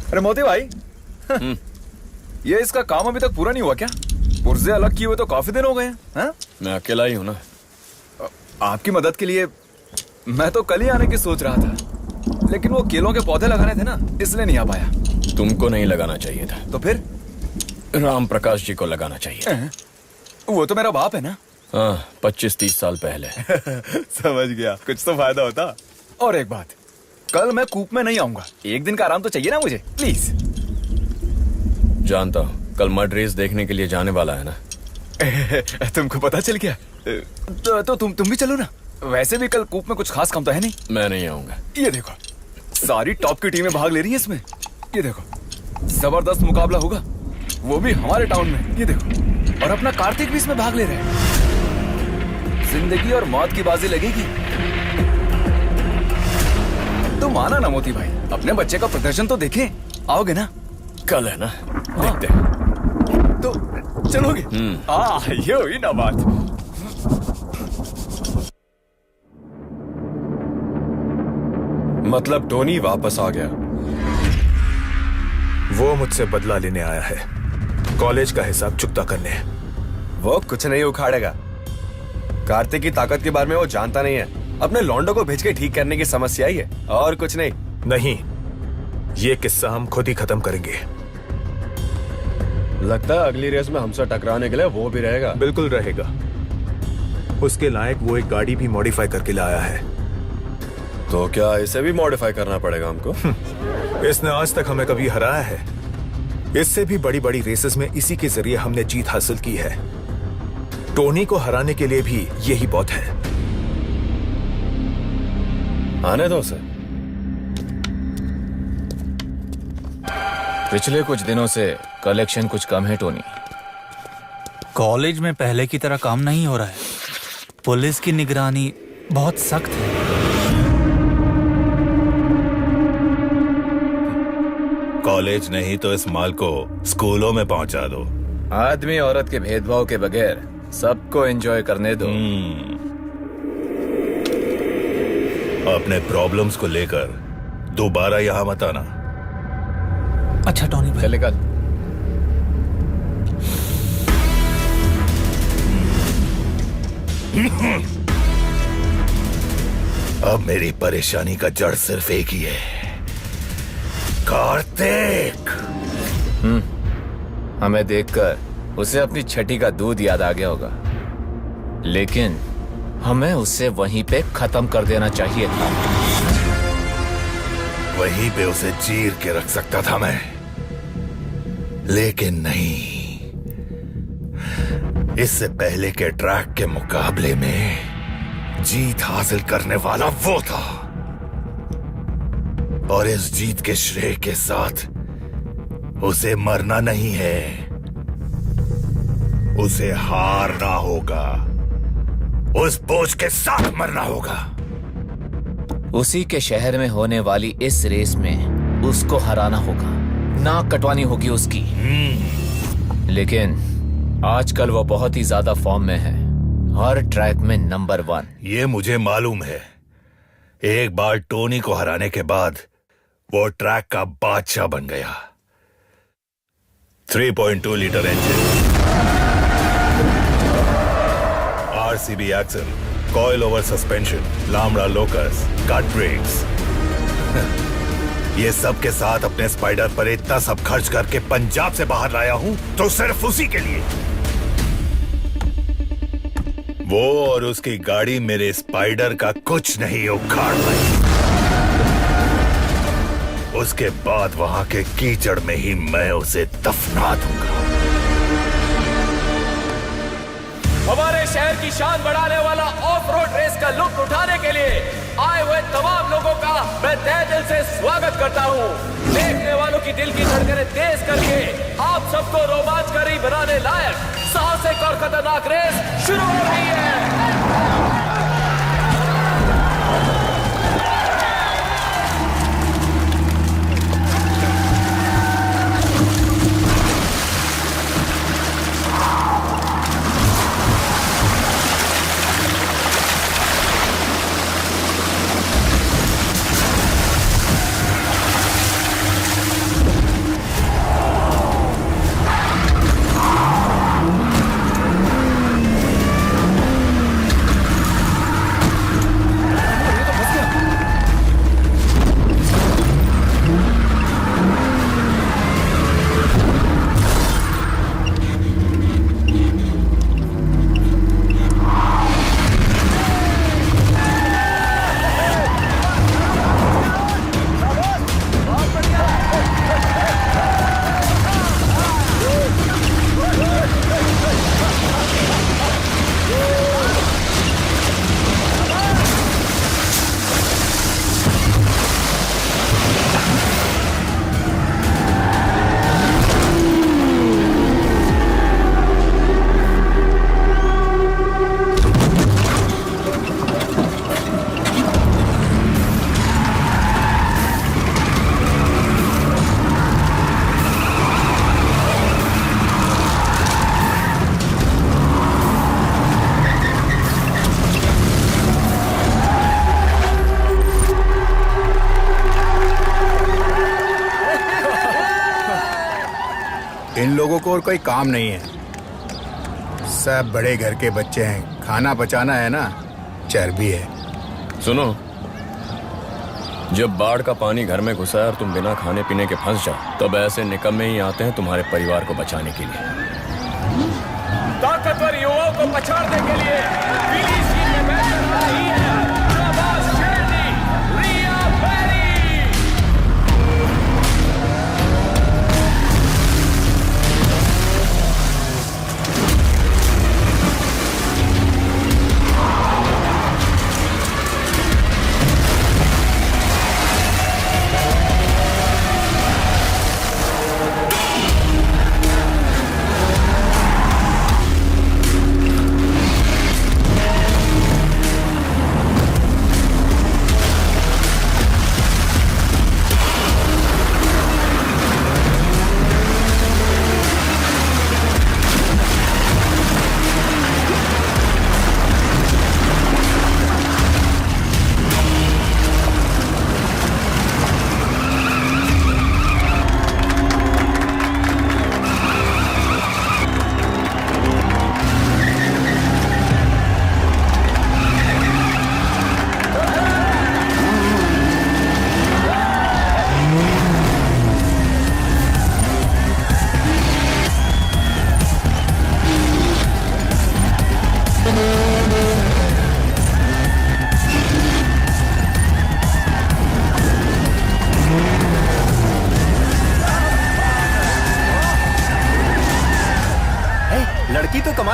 C: अरे मोती भाई, ये इसका काम अभी तक पूरा नहीं हुआ क्या? पुर्जे अलग किए हुए तो काफी दिन हो गए हैं।
M: मैं अकेला ही हूं ना।
C: आपकी मदद के लिए मैं तो कल ही आने की सोच रहा था, लेकिन वो केलों के पौधे लगाने थे ना, इसलिए नहीं आ पाया।
M: तुमको नहीं लगाना चाहिए था।
C: तो फिर?
M: राम प्रकाश जी को लगाना चाहिए।
C: वो तो मेरा बाप है ना।
M: हाँ, 25-30 साल पहले।
C: समझ गया, कुछ तो फायदा होता। और एक बात, कल मैं कूप में नहीं आऊंगा। एक दिन का आराम तो चाहिए ना मुझे, प्लीज।
M: जानता हूँ, कल मड रेस देखने के लिए जाने वाला है ना।
C: तुमको पता चल गया? तो तुम भी चलो ना। वैसे भी कल कूप में कुछ खास काम तो है नहीं।
M: मैं नहीं आऊंगा।
C: ये देखो, सारी टॉप की टीमें भाग ले रही है इसमें। ये देखो, जबरदस्त मुकाबला होगा, वो भी हमारे टाउन में। ये देखो, और अपना कार्तिक भी इसमें भाग ले रहे हैं। जिंदगी और मौत की बाजी लगेगी। तो माना ना मोती भाई, अपने बच्चे का प्रदर्शन तो देखें। आओगे ना?
M: कल है ना, देखते हैं।
C: तो चलोगे? ये हुई ना बात।
J: मतलब टोनी वापस आ गया। वो मुझसे बदला लेने आया है, कॉलेज का हिसाब चुकता करने।
G: वो कुछ नहीं उखाड़ेगा। कार्तिक की ताकत के बारे में वो जानता नहीं है। अपने लौंडो को भेज के ठीक करने की समस्या ही है, और कुछ नहीं।
J: नहीं, ये किस्सा हम खुद ही खत्म करेंगे।
G: लगता है अगली रेस में हमसे टकराने के लिए वो भी रहेगा।
J: बिल्कुल रहेगा। उसके लायक वो एक गाड़ी भी मॉडिफाई करके लाया है।
G: तो क्या इसे भी मॉडिफाई करना पड़ेगा हमको?
J: इसने आज तक हमें कभी हराया है। इससे भी बड़ी बड़ी रेसेस में इसी के जरिए हमने जीत हासिल की है। टोनी को हराने के लिए भी यही बहुत है।
G: आने दो उसे।
C: पिछले कुछ दिनों से कलेक्शन कुछ कम है टोनी।
O: कॉलेज में पहले की तरह काम नहीं हो रहा है। पुलिस की निगरानी बहुत सख्त है।
B: कॉलेज नहीं तो इस माल को स्कूलों में पहुंचा दो।
C: आदमी औरत के भेदभाव के बगैर सबको एंजॉय करने दो।
J: अपने प्रॉब्लम्स को लेकर दोबारा यहां मत आना।
O: अच्छा टोनी भाई।
C: चले कल।
B: अब मेरी परेशानी का जड़ सिर्फ एक ही है, कार्तिक।
C: हमें देखकर उसे अपनी छठी का दूध याद आ गया होगा, लेकिन हमें उसे वहीं पे खत्म कर देना चाहिए था।
B: वहीं पे उसे चीर के रख सकता था मैं, लेकिन नहीं। इससे पहले के ट्रैक के मुकाबले में जीत हासिल करने वाला वो था, और इस जीत के श्रेय के साथ उसे मरना नहीं है, उसे हारना होगा। उस बोझ के साथ मरना होगा।
C: उसी के शहर में होने वाली इस रेस में उसको हराना होगा, नाक कटवानी होगी उसकी। लेकिन आजकल वो बहुत ही ज्यादा फॉर्म में है, हर ट्रैक में नंबर 1।
B: ये मुझे मालूम है। एक बार टोनी को हराने के बाद वो ट्रैक का बादशाह बन गया। 3.2 litre engine, RCB axle, coil over suspension, लामड़ा लोकस, कट ब्रेक्स। ये सब के साथ अपने स्पाइडर पर इतना सब खर्च करके पंजाब से बाहर लाया हूं तो सिर्फ उसी के लिए। वो और उसकी गाड़ी मेरे स्पाइडर का कुछ नहीं उखाड़ पाई। उसके बाद वहां के कीचड़ में ही मैं उसे दफना दूंगा।
E: हमारे शहर की शान बढ़ाने वाला ऑफ रोड रेस का लुत्फ उठाने के लिए आए हुए तमाम लोगों का मैं तहे दिल से स्वागत करता हूँ। देखने वालों की दिल की धड़कनें तेज करके आप सबको रोमांचकारी बनाने लायक साहसिक और खतरनाक रेस शुरू हो रही है।
P: इन लोगों को और कोई काम नहीं है। सब बड़े घर के बच्चे हैं, खाना बचाना है ना, चर्बी है।
M: सुनो, जब बाढ़ का पानी घर में घुसा है और तुम बिना खाने पीने के फंस जाओ, तब ऐसे निकम्मे ही आते हैं तुम्हारे परिवार को बचाने के लिए।
E: ताकतवर युवाओं को पछाड़ने के लिए पीली सीट में बैठकर आ रही है शाबाश शेरनी, रिया बैरी।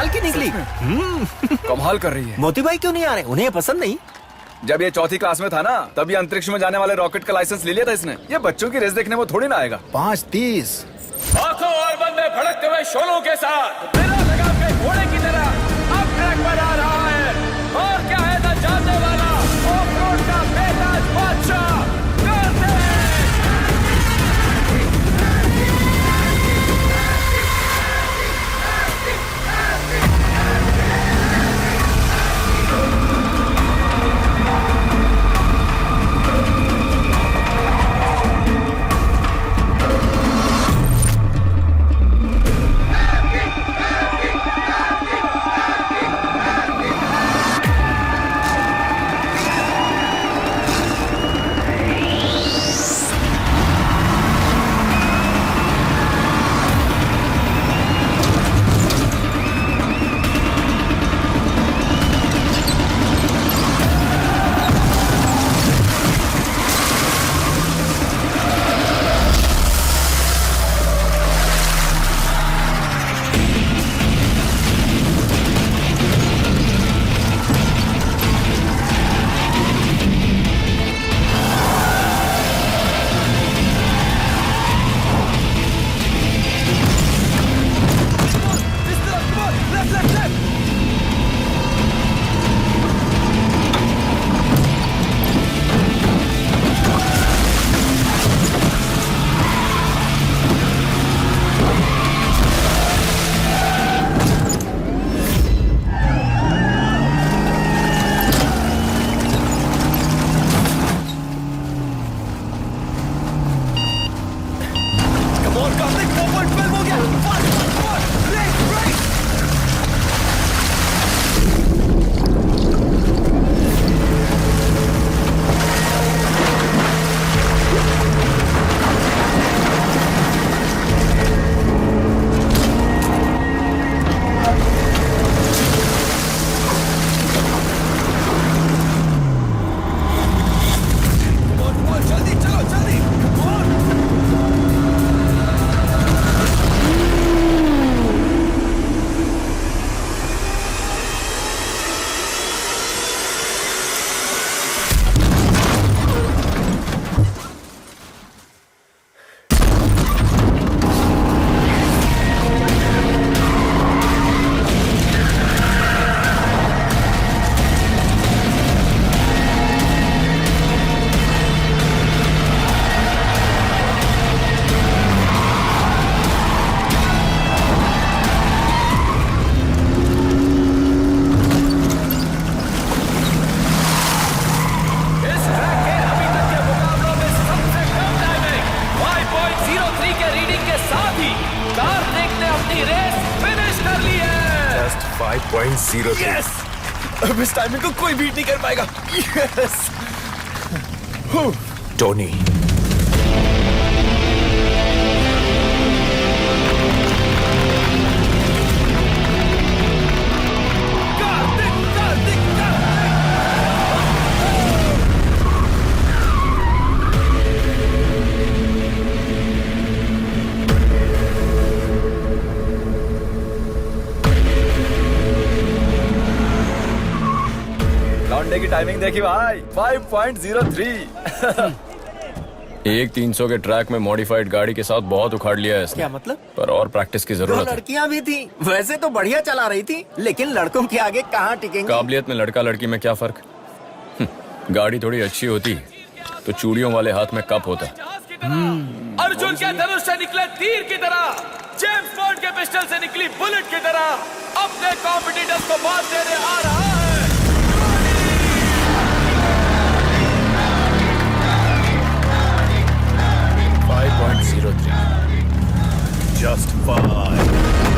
D: कमाल की निकली।
C: कमाल कर रही है।
D: मोती भाई क्यों नहीं आ रहे? उन्हें ये पसंद नहीं?
C: जब ये चौथी क्लास में था ना, तब ये अंतरिक्ष में जाने वाले रॉकेट का लाइसेंस ले लिया था इसने। ये बच्चों की रेस देखने में थोड़ी ना आएगा।
P: 5:30
E: आंखों और बंदे भड़कते हुए शोलों के साथ बिना लगाम के घोड़े की तरह अब ट्रैक पर आ रहा है। और क्या है न जानने वाला ऑफ रोड का बेताज बादशाह कार्तिक।
J: जस्ट 5.03।
G: यस, अब इस टाइमिंग को कोई बीट नहीं कर पाएगा। यस
B: टोनी,
C: लौंडे की टाइमिंग देखी भाई, 5.03।
E: एक 300 के ट्रैक में मॉडिफाइड गाड़ी के साथ बहुत उखाड़ लिया है इसने।
D: क्या मतलब?
E: पर और प्रैक्टिस की
D: दो
E: जरूरत है।
D: लड़कियां भी थी, वैसे तो बढ़िया चला रही थी, लेकिन लड़कों के आगे कहाँ टिकेंगी?
E: काबिलियत में लड़का लड़की में क्या फर्क? गाड़ी थोड़ी अच्छी होती तो चूड़ियों वाले हाथ में कप होता। अर्जुन के धनुष से निकले तीर की तरह, जेम्स बॉन्ड के पिस्टल से निकली बुलेट की तरह अपने कॉम्पिटिटर्स को मात देने आ रहा है।
J: Just 5.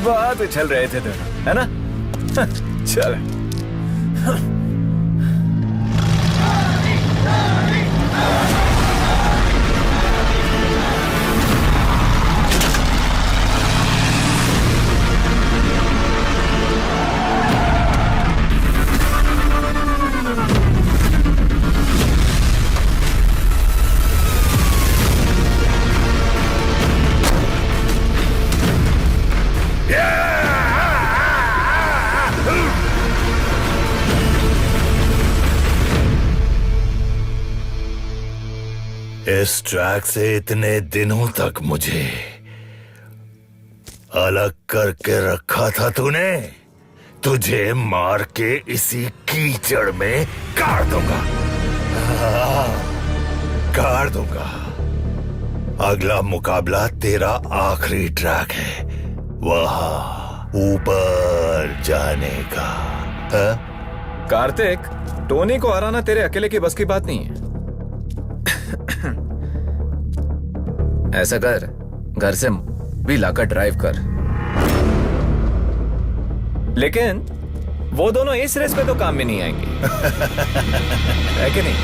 C: बहुत उछल रहे थे दोनों, है ना? चल।
B: इस ट्रैक से इतने दिनों तक मुझे अलग करके रखा था तूने। तुझे मार के इसी कीचड़ में गाड़ दूंगा, गाड़ दूंगा। अगला मुकाबला तेरा आखिरी ट्रैक है, वहां ऊपर जाने का।
C: कार्तिक, टोनी को हराना तेरे अकेले की बस की बात नहीं है। ऐसा कर, घर से भी लाकर ड्राइव कर। लेकिन वो दोनों इस रेस में तो काम में नहीं आएंगे, है कि नहीं?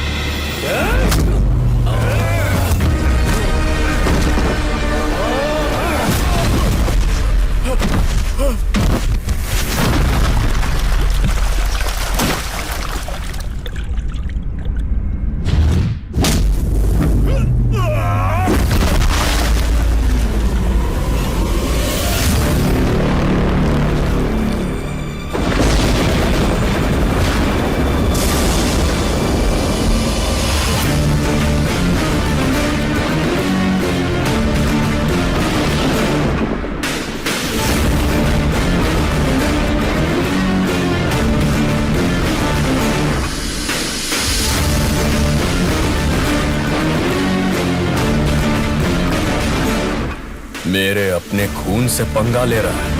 M: मेरे अपने खून से पंगा ले रहा है।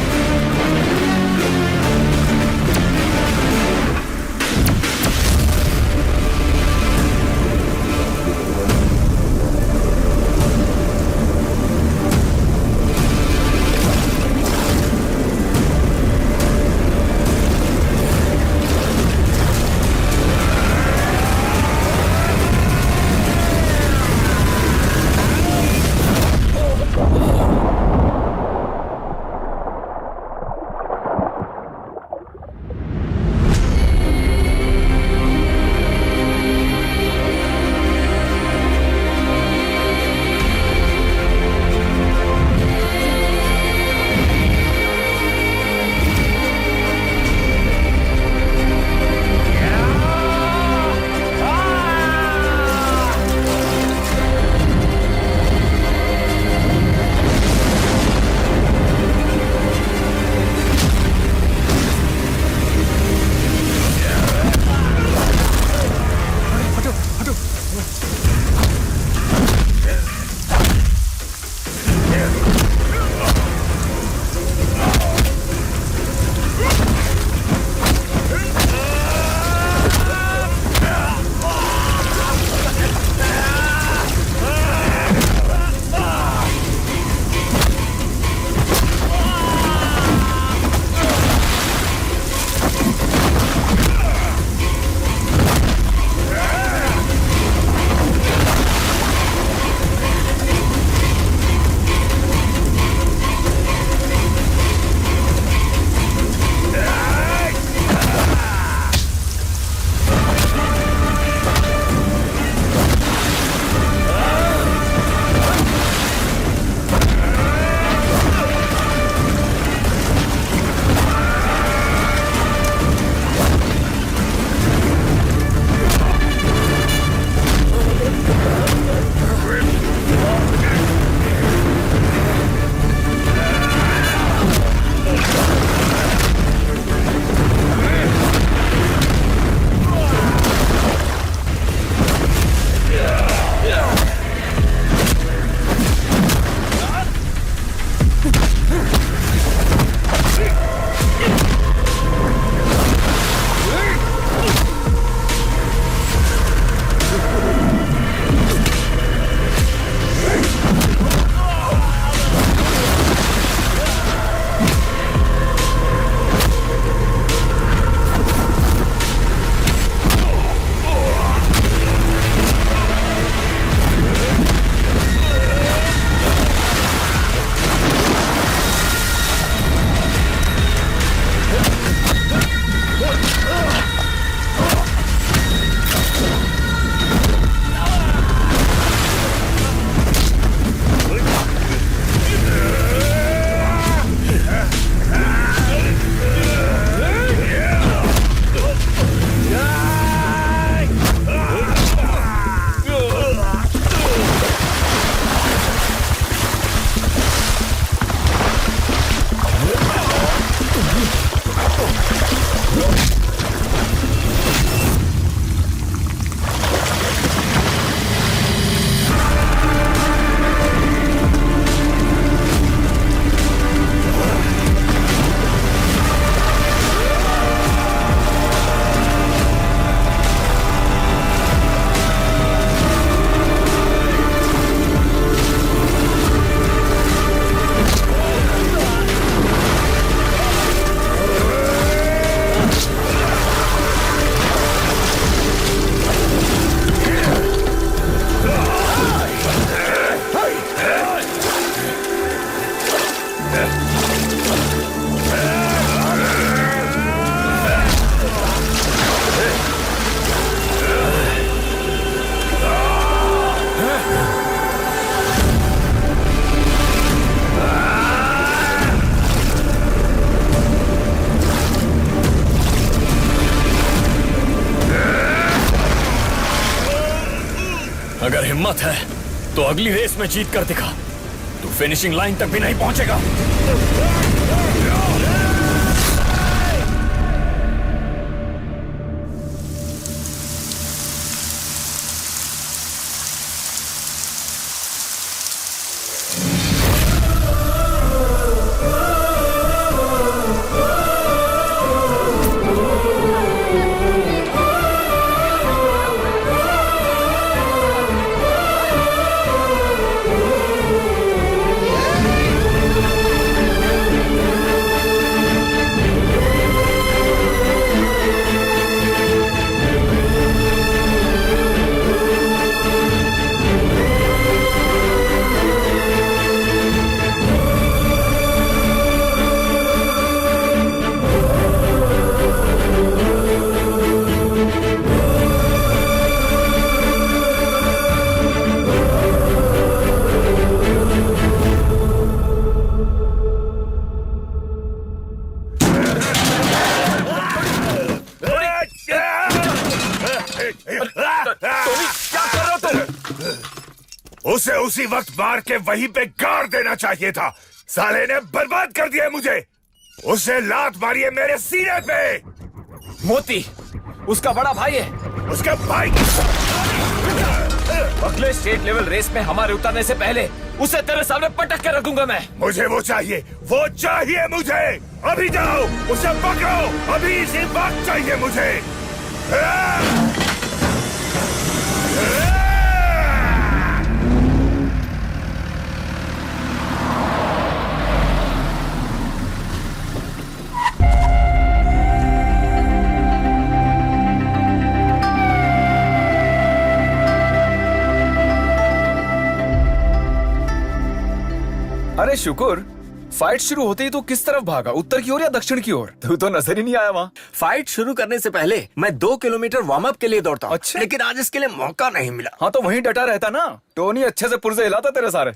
M: अगर हिम्मत है तो अगली रेस में जीत कर दिखा। तू फिनिशिंग लाइन तक भी नहीं पहुंचेगा।
B: उसे उसी वक्त मार के वहीं पे गाड़ देना चाहिए था। साले ने बर्बाद कर दिया मुझे। उसे लात मारी है मेरे सीने पे।
C: मोती उसका बड़ा भाई है।
B: उसके भाई
C: अगले स्टेट लेवल रेस में हमारे उतरने से पहले उसे तेरे सामने पटक के रखूंगा मैं।
B: मुझे वो चाहिए मुझे। अभी जाओ उसे पकड़ो, अभी इसी वक्त चाहिए मुझे।
C: अरे शुक्र, फाइट शुरू होते ही तो किस तरफ भागा? उत्तर की ओर या दक्षिण की ओर? तू तो नजर ही नहीं आया वहाँ।
D: फाइट शुरू करने से पहले मैं 2 किलोमीटर वार्म अप के लिए दौड़ता हूँ।
C: अच्छा।
D: लेकिन आज इसके लिए मौका नहीं मिला।
C: हाँ तो वहीं डटा रहता ना। टोनी अच्छे से पुर्जे हिलाता तेरे सारे।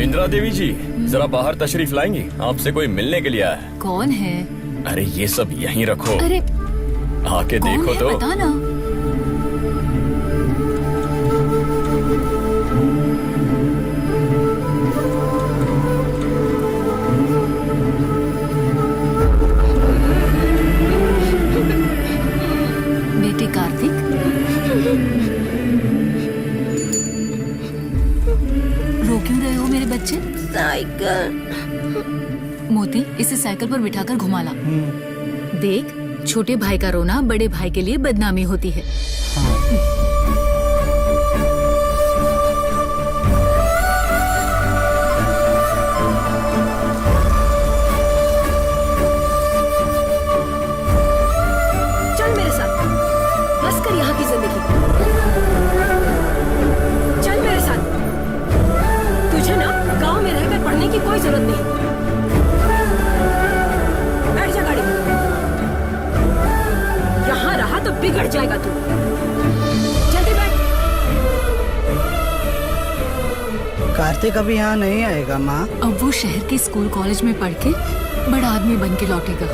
M: इंदिरा देवी जी, जरा बाहर तशरीफ लाएंगी? आपसे कोई मिलने के लिए आया है।
I: कौन है?
M: अरे ये सब यहीं रखो।
I: अरे
M: आके
I: कौन
M: देखो
I: है?
M: तो।
I: बता ना। बेटे कार्तिक, रो क्यों रहे हो मेरे बच्चे?
F: साइकिल।
I: मोती, इसे साइकिल पर बिठाकर घुमा ला। देख, छोटे भाई का रोना बड़े भाई के लिए बदनामी होती है।
F: चल मेरे साथ, बस कर यहाँ की जिंदगी। चल मेरे साथ। तुझे ना गांव में रहकर पढ़ने की कोई जरूरत नहीं। बैठ जा गाड़ी में। यहाँ रहा तो बिगड़ जाएगा तू। जल्दी बैठ।
Q: कार्तिक अभी यहाँ नहीं आएगा माँ।
I: अब वो शहर के स्कूल कॉलेज में पढ़ के बड़ा आदमी बन के लौटेगा।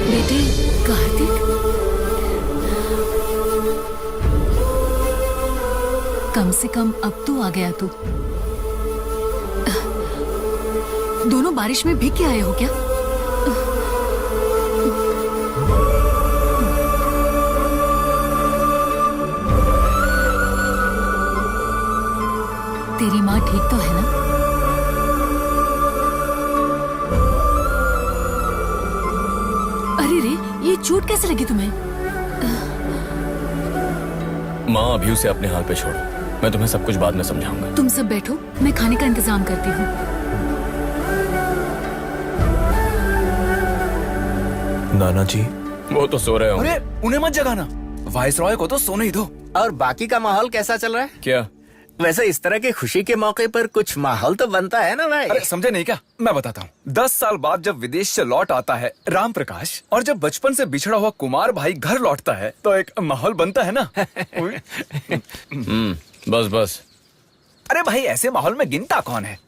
I: बेटे कार्तिक, कम से कम अब तो आ गया तू। दोनों बारिश में भीग के आए हो क्या? तेरी माँ ठीक तो है ना? अरे रे, ये चोट कैसे लगी तुम्हें?
M: माँ अभी उसे अपने हाल पे छोड़ो, मैं तुम्हें सब कुछ बाद में समझाऊंगा।
I: तुम सब बैठो, मैं खाने का इंतजाम करती हूँ।
J: नाना जी,
E: वो तो सो रहे होंगे।
C: अरे उन्हें मत जगाना, वाइसरॉय को तो सोने ही दो।
D: और बाकी का माहौल कैसा चल रहा है?
E: क्या?
D: वैसे इस तरह के खुशी के मौके पर कुछ माहौल तो बनता है ना भाई?
C: अरे समझे नहीं क्या? मैं बताता हूँ। 10 साल बाद जब विदेश से लौट आता है राम प्रकाश, और जब बचपन से बिछड़ा हुआ कुमार भाई घर लौटता है, तो एक माहौल बनता है ना।
E: बस बस।
C: अरे भाई ऐसे माहौल में गिनता कौन है?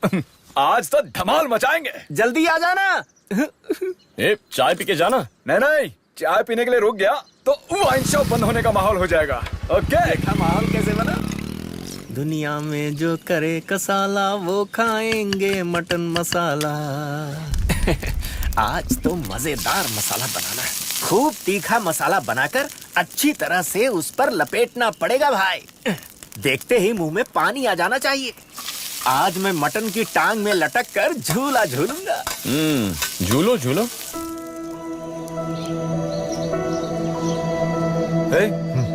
C: आज तो धमाल मचाएंगे।
D: जल्दी आ जाना।
E: ए, चाय पी के जाना।
C: नहीं, चाय पीने के लिए रुक गया तो वाइन शॉप बंद होने का माहौल हो जाएगा। ओके,
D: देखा माहौल कैसे बना? दुनिया में जो करे कसाला वो खाएंगे मटन मसाला। आज तो मजेदार मसाला बनाना है। खूब तीखा मसाला बनाकर अच्छी तरह से उस पर लपेटना पड़ेगा भाई। देखते ही मुंह में पानी आ जाना चाहिए। आज मैं मटन की टांग में लटक कर झूला झूलूंगा।
E: झूलो झूलो।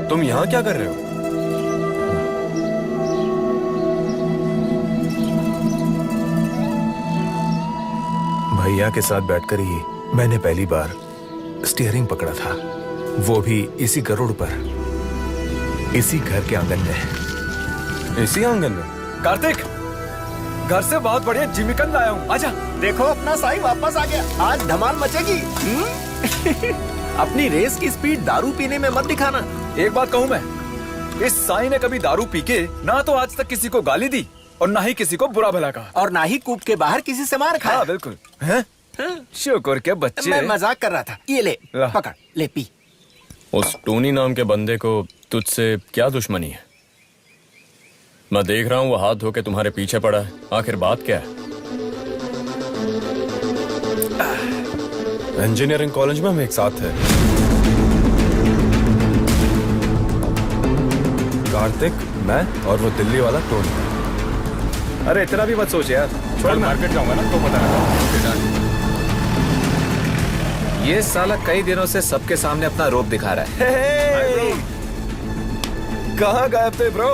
G: तुम यहाँ क्या कर रहे हो?
J: भैया के साथ बैठकर ही मैंने पहली बार स्टीयरिंग पकड़ा था, वो भी इसी गरुड़ पर, इसी घर के आंगन में।
G: इसी आंगन में?
C: कार्तिक, घर से बहुत बढ़िया जिमिकन लाया हूँ, आजा।
D: देखो अपना साई वापस आ गया। आज धमाल मचेगी। अपनी रेस की स्पीड दारू पीने में मत दिखाना।
C: एक बात कहूँ मैं, इस साई ने कभी दारू पी के ना तो आज तक किसी को गाली दी और ना ही किसी को बुरा भला कहा,
D: और ना ही कूप के बाहर किसी से मार खाया।
C: हाँ बिल्कुल। हैं? शुक्र के बच्चे।
D: मैं मजाक कर रहा था। ये ले पकड़, ले पी।
E: उस टोनी नाम के बंदे को तुझसे क्या दुश्मनी है? मैं देख रहा हूँ वो हाथ धो के तुम्हारे पीछे पड़ा है, आखिर बात क्या है?
G: इंजीनियरिंग कॉलेज में हम एक साथ थे। कार्तिक, मैं और वो दिल्ली वाला टोनी।
J: अरे इतना भी मत सोच यार, छोड़, मार्केट जाऊंगा ना तो पता लगा।
R: ये साला कई दिनों से सबके सामने अपना रोप दिखा रहा है।
G: कहाँ गायब थे ब्रो?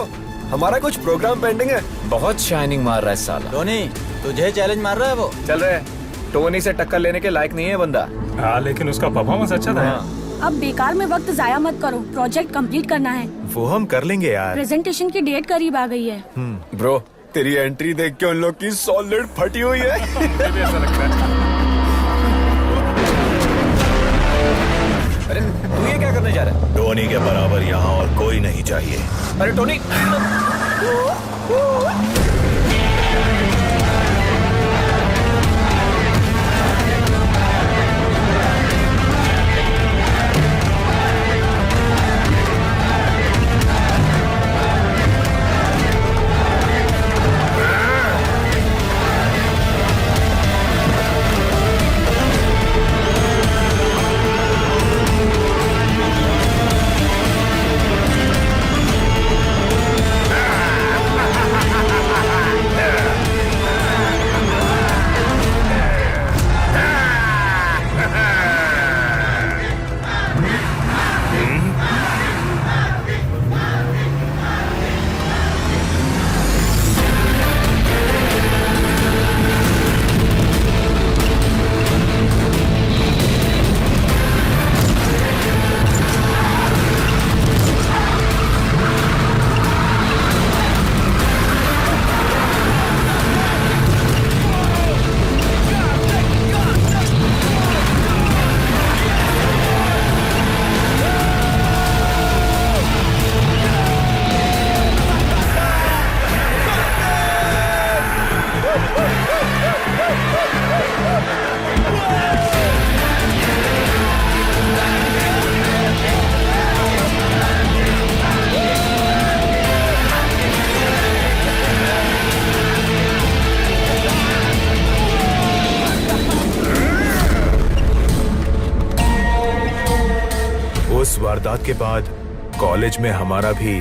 G: हमारा कुछ प्रोग्राम पेंडिंग है।
R: बहुत शाइनिंग मार रहा है साला।
O: टोनी, तुझे चैलेंज मार रहा है वो?
R: चल रहे, टोनी से टक्कर लेने के लायक नहीं है बंदा।
J: हाँ लेकिन उसका परफॉर्मेंस अच्छा था।
S: अब बेकार में वक्त जाया मत करो, प्रोजेक्ट कंप्लीट करना है।
J: वो हम कर लेंगे यार।
S: प्रेजेंटेशन की डेट करीब आ गई है।
G: ब्रो, तेरी एंट्री देख के उन लोग की सॉलिड फटी हुई है।
J: ऐसा लगता है।
R: अरे तू ये क्या करने जा रहा है?
B: टोनी के बराबर यहाँ और कोई नहीं चाहिए।
R: अरे टोनी,
J: उस वारदात के बाद कॉलेज में हमारा भी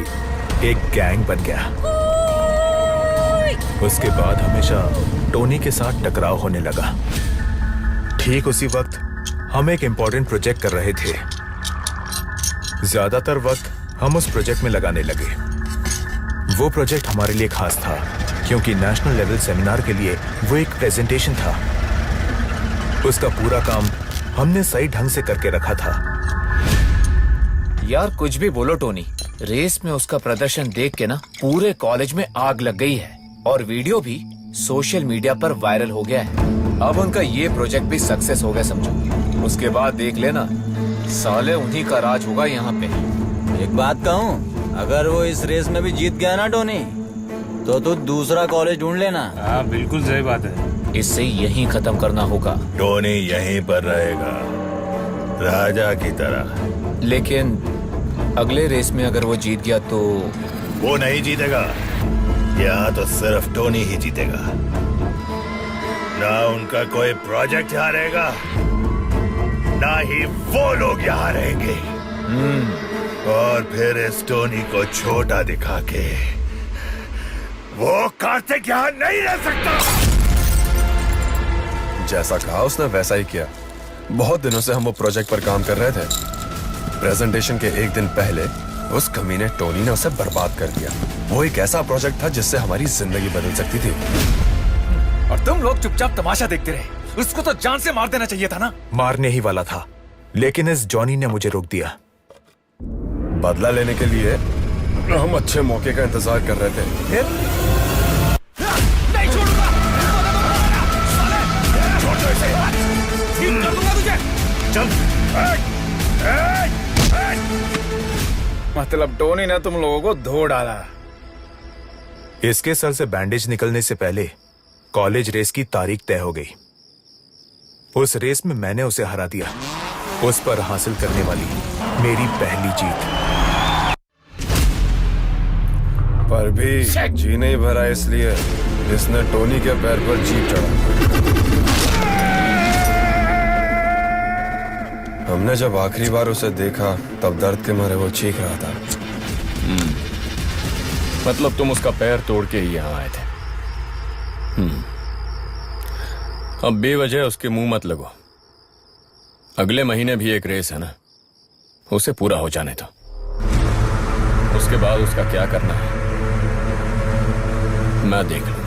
J: एक गैंग बन गया। उसके बाद हमेशा टोनी के साथ टकराव होने लगा। ठीक उसी वक्त हम एक इम्पोर्टेंट प्रोजेक्ट कर रहे थे। ज्यादातर वक्त हम उस प्रोजेक्ट में लगाने लगे। वो प्रोजेक्ट हमारे लिए खास था क्योंकि नेशनल लेवल सेमिनार के लिए वो एक प्रेजेंटेशन था। उसका पूरा काम हमने सही ढंग से करके रखा था।
R: यार कुछ भी बोलो टोनी, रेस में उसका प्रदर्शन देख के ना पूरे कॉलेज में आग लग गई है और वीडियो भी सोशल मीडिया पर वायरल हो गया है। अब उनका ये प्रोजेक्ट भी सक्सेस हो गया समझो। उसके बाद देख लेना, साले उन्हीं का राज होगा यहाँ पे।
O: एक बात कहूँ, अगर वो इस रेस में भी जीत गया ना टोनी, तो तू दूसरा कॉलेज ढूंढ लेना।
K: हाँ बिल्कुल सही बात है।
R: इससे यहीं खत्म करना होगा।
B: टोनी यहीं पर रहेगा, राजा की तरह।
R: लेकिन अगले रेस में अगर वो जीत गया तो?
B: वो नहीं जीतेगा, यहाँ तो सिर्फ टोनी ही जीतेगा। ना उनका कोई प्रोजेक्ट यहाँ रहेगा, ना ही वो लोग यहाँ रहेंगे। और फिर इस टोनी को छोटा दिखा के वो कार्तिक यहाँ नहीं रह सकता।
G: जैसा कहा उसने वैसा ही किया। बहुत दिनों से हम वो प्रोजेक्ट पर काम कर रहे थे। प्रेजेंटेशन के एक दिन पहले उस कमीने टोनी ने उसे बर्बाद कर दिया। वो एक ऐसा प्रोजेक्ट था जिससे हमारी जिंदगी बदल सकती थी।
C: और तुम लोग चुपचाप तमाशा देखते रहे। उसको तो जान से मार देना चाहिए था ना।
J: मारने ही वाला था, लेकिन इस जॉनी ने मुझे रोक दिया।
G: बदला लेने के लिए हम अच्छे मौके का इंतजार कर रहे थे।
C: नहीं छोड़ूंगा। कर दूंगा तुझे।
B: चल।
J: मतलब टोनी ने तुम लोगों को धो डाला। इसके सर से बैंडेज निकलने से पहले कॉलेज रेस की तारीख तय हो गई। उस रेस में मैंने उसे हरा दिया। उस पर हासिल करने वाली मेरी पहली जीत।
G: पर भी जी नहीं भरा, इसलिए इसने टोनी के पैर पर जीप चढ़ा। हमने जब आखिरी बार उसे देखा तब दर्द के मारे वो चीख रहा था।
M: मतलब तुम उसका पैर तोड़ के ही यहाँ आए थे। अब बेवजह उसके मुंह मत लगो। अगले महीने भी एक रेस है ना, उसे पूरा हो जाने दो। उसके बाद उसका क्या करना है मैं देख लूंगा।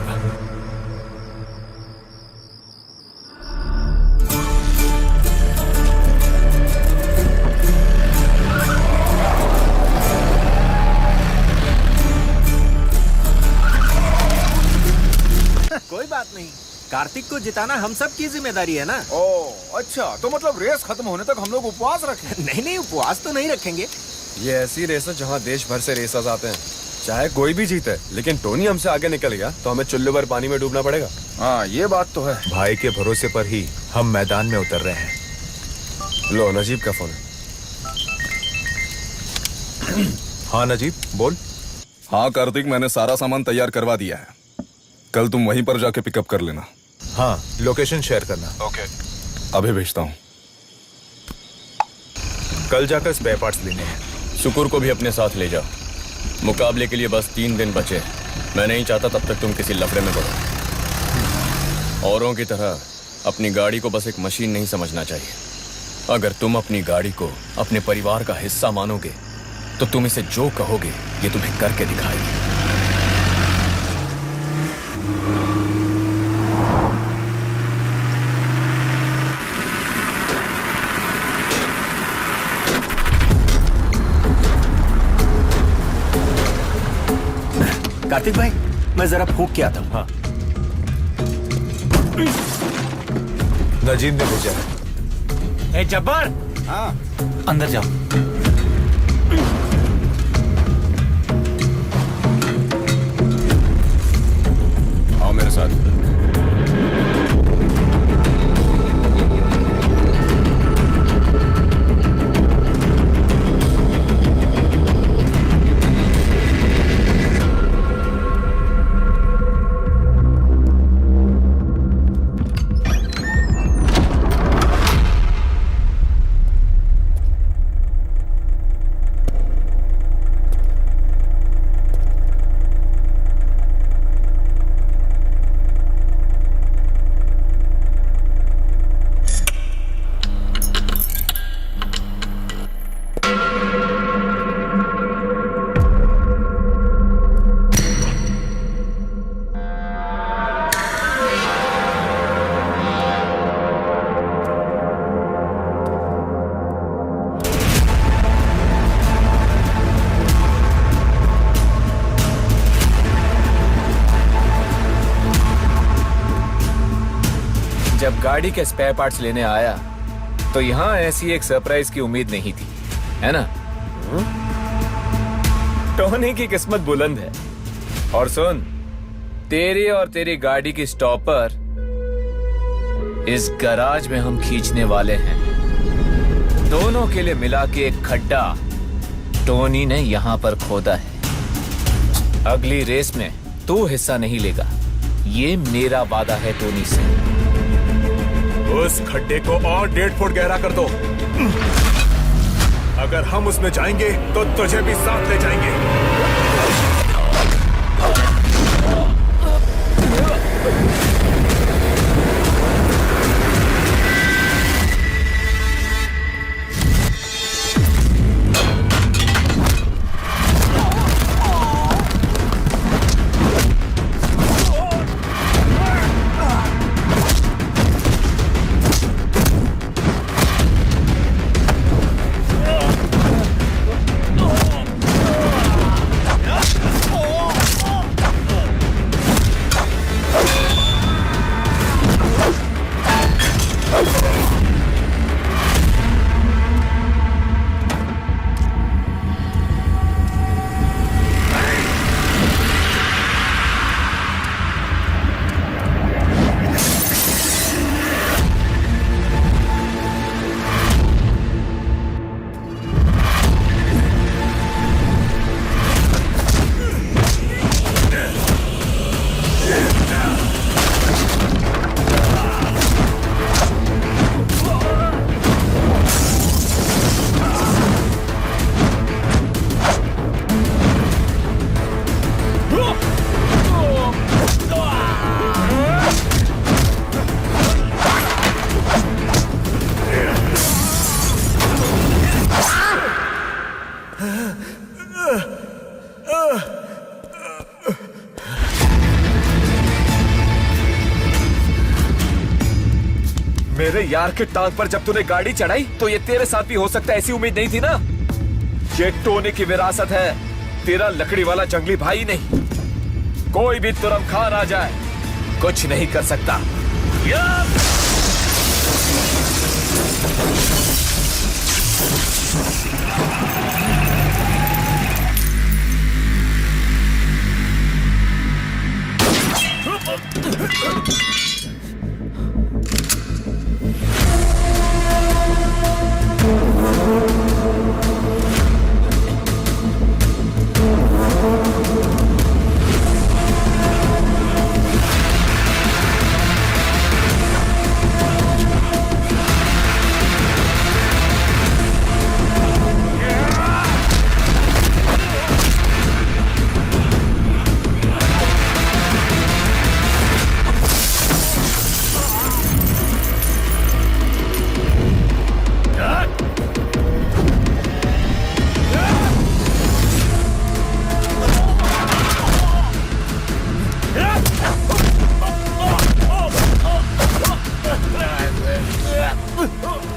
D: कोई बात नहीं, कार्तिक को जिताना हम सब की जिम्मेदारी है ना।
C: ओह अच्छा, तो मतलब रेस खत्म होने तक हम लोग उपवास रखें?
D: नहीं, उपवास तो नहीं रखेंगे।
G: ये ऐसी रेस है जहाँ देश भर से रेसर्स आते हैं, चाहे कोई भी जीते। लेकिन टोनी हमसे आगे निकल गया तो हमें चुल्लू भर पानी में डूबना पड़ेगा।
J: हाँ ये बात तो है। भाई के भरोसे पर ही हम मैदान में उतर रहे हैं।
G: लो नजीब का फोन है।
J: हाँ नजीब बोल।
T: हाँ कार्तिक, मैंने सारा सामान तैयार करवा दिया है। कल तुम वहीं पर जाके पिकअप कर लेना।
J: हाँ लोकेशन शेयर करना।
T: ओके, अभी भेजता हूँ।
J: कल जाकर स्पेयर पार्ट्स लेने हैं।
M: शुक्र को भी अपने साथ ले जाओ। मुकाबले के लिए बस 3 दिन बचे। मैं नहीं चाहता तब तक तुम किसी लफड़े में पड़ो। औरों की तरह अपनी गाड़ी को बस एक मशीन नहीं समझना चाहिए। अगर तुम अपनी गाड़ी को अपने परिवार का हिस्सा मानोगे तो तुम इसे जो कहोगे ये तुम्हें करके दिखाएगी।
D: कार्तिक भाई, मैं जरा फूंक के आता हूँ।
J: हाँ। नजीब ने भेजा है।
O: ए जब्बार,
Q: हाँ
O: अंदर जाओ।
M: आओ मेरे साथ।
R: जब गाड़ी के स्पेयर पार्ट्स लेने आया तो यहाँ ऐसी एक सरप्राइज की उम्मीद नहीं थी, है ना? टोनी की किस्मत बुलंद है। और सुन, तेरी और तेरी गाड़ी की स्टॉपर इस गराज में हम खींचने वाले हैं। दोनों के लिए मिला के एक खड्डा टोनी ने यहाँ पर खोदा है। अगली रेस में तू हिस्सा नहीं लेगा, ये मेरा वादा है टोनी से।
J: उस खड्डे को और 1.5 फुट गहरा कर दो। अगर हम उसमें जाएंगे तो तुझे भी साथ ले जाएंगे।
R: मेरे यार के टांग पर जब तूने गाड़ी चढ़ाई तो ये तेरे साथ भी हो सकता है, ऐसी उम्मीद नहीं थी ना। ये टोनी की विरासत है, तेरा लकड़ी वाला जंगली भाई नहीं। कोई भी तुरम खान आ जाए, कुछ नहीं कर सकता।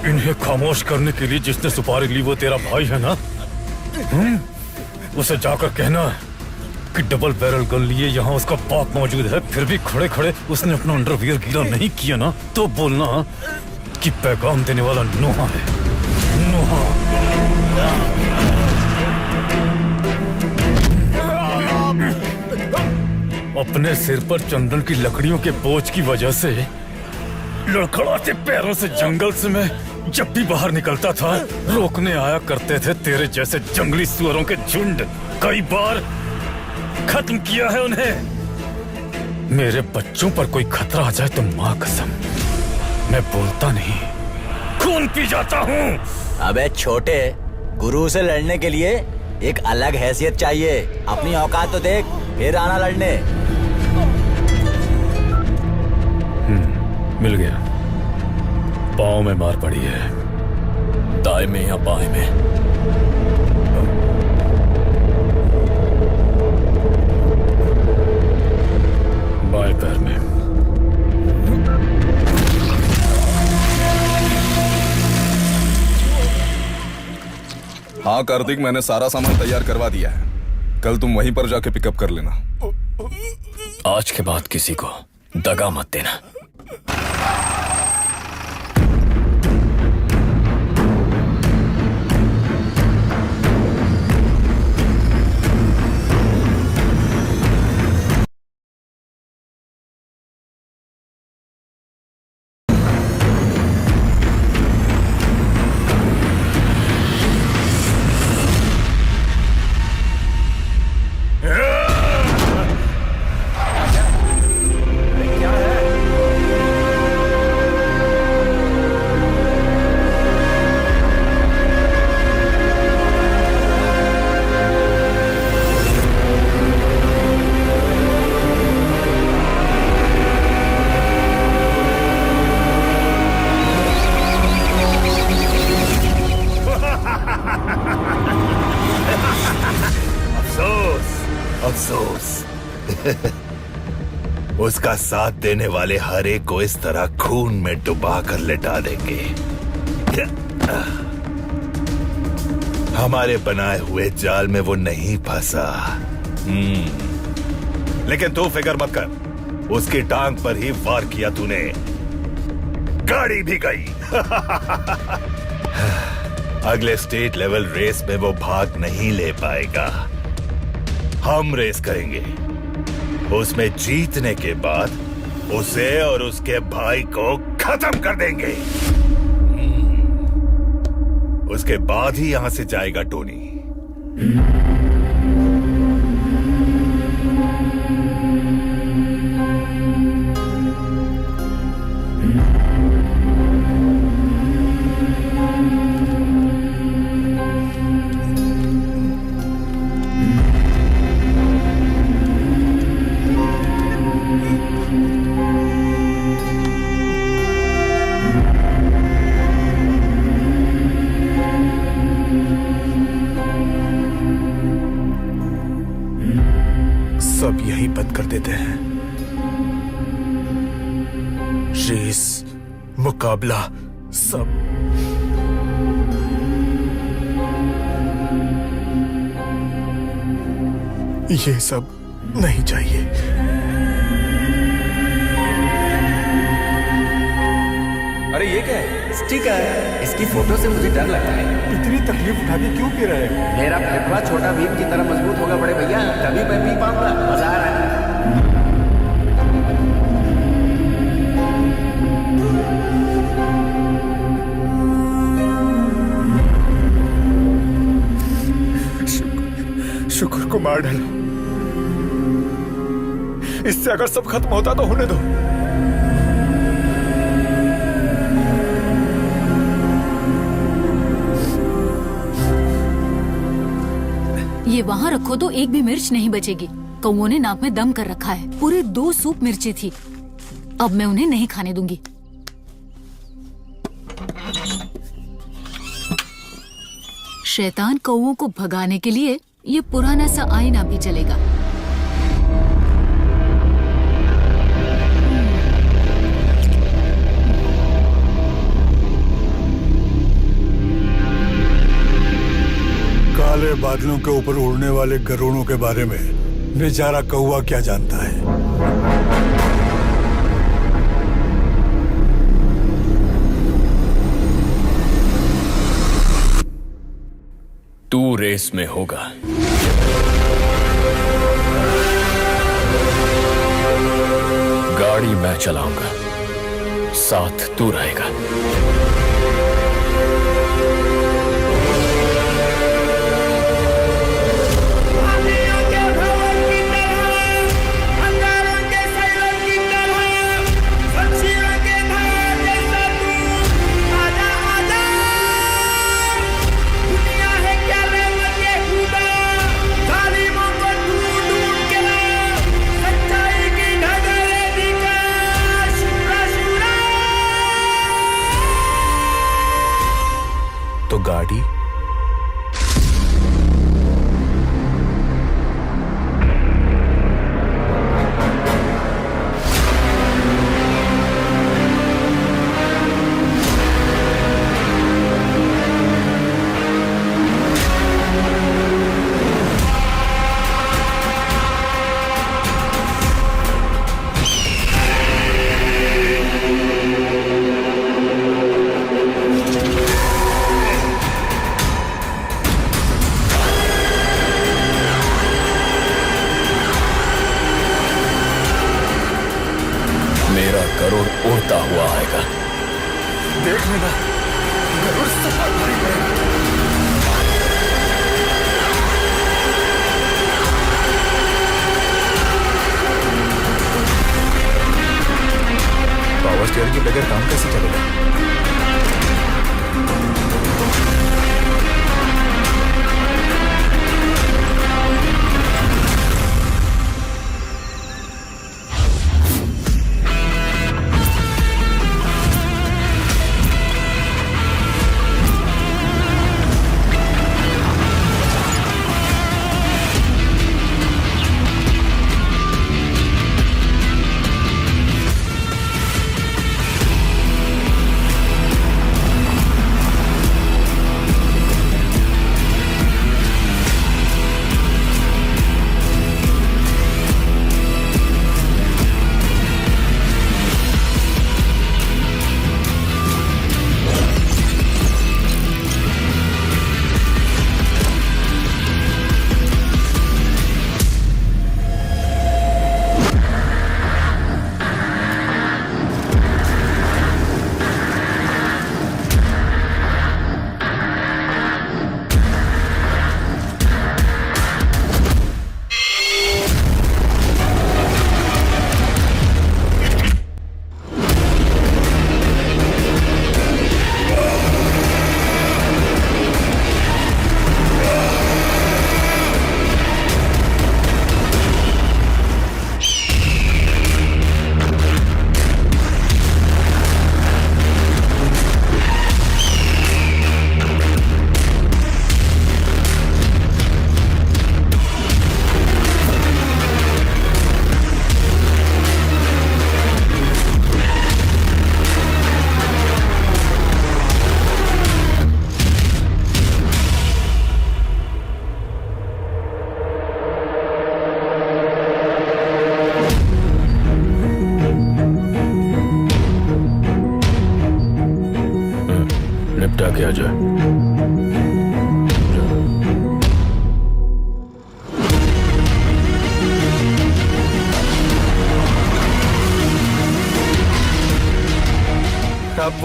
K: इन्हें खामोश करने के लिए जिसने सुपारी ली वो तेरा भाई है ना? उसे जाकर कहना कि डबल बैरल गन लिए यहाँ उसका बाप मौजूद है, फिर भी खड़े खड़े उसने अपना अंडरवियर गीला नहीं किया ना, तो बोलना कि पैगाम देने वाला नोहा है। नोहा। अपने सिर पर चंदन की लकड़ियों के बोझ की वजह से लड़खड़ाते पैरों से जंगल से मैं जब भी बाहर निकलता था रोकने आया करते थे तेरे जैसे जंगली सुअरों के झुंड। कई बार खत्म किया है उन्हें। मेरे बच्चों पर कोई खतरा आ जाए तो माँ कसम मैं बोलता नहीं, खून पी जाता हूँ।
U: अबे छोटे, गुरु से लड़ने के लिए एक अलग हैसियत चाहिए। अपनी औकात तो देख, फिर आना लड़ने।
K: मिल गया। पाँव में मार पड़ी है।
E: दाएं में या बाएं में?
K: बाएं पैर में।
T: हाँ कार्तिक, मैंने सारा सामान तैयार करवा दिया है। कल तुम वहीं पर जाके पिकअप कर लेना।
E: आज के बाद किसी को दगा मत देना।
B: अफसोस। उसका साथ देने वाले हर एक को इस तरह खून में डुबा कर लिटा देंगे। हमारे बनाए हुए जाल में वो नहीं फंसा। लेकिन तू फिक्र मत कर, उसकी टांग पर ही वार किया तूने, गाड़ी भी गई। अगले स्टेट लेवल रेस में वो भाग नहीं ले पाएगा। हम रेस करेंगे, उसमें जीतने के बाद उसे और उसके भाई को खत्म कर देंगे। उसके बाद ही यहां से जाएगा टोनी।
J: सब यही बंद कर देते हैं। रेस, मुकाबला, सब। ये सब नहीं चाहिए।
D: अरे ये क्या है? स्टिकर। इसकी फोटो से मुझे डर लगता है।
J: इतनी तकलीफ उठा के क्यों पी रहे हैं?
D: मेरा फेफड़ा छोटा भीम की तरह मजबूत होगा बड़े भैया, तभी मैं पी पाऊंगा। मजा आ रहा है।
J: शुक्र को मार डालो। इससे अगर सब खत्म होता तो होने दो।
I: ये वहाँ रखो तो एक भी मिर्च नहीं बचेगी। कौओं ने नाक में दम कर रखा है। पूरे 2 सूप मिर्ची थी। अब मैं उन्हें नहीं खाने दूंगी। शैतान कौओं को भगाने के लिए ये पुराना सा आईना भी चलेगा।
B: काले बादलों के ऊपर उड़ने वाले गरुड़ों के बारे में बेचारा कौवा क्या जानता है।
E: तू रेस में होगा। गाड़ी मैं चलाऊंगा, साथ तू रहेगा।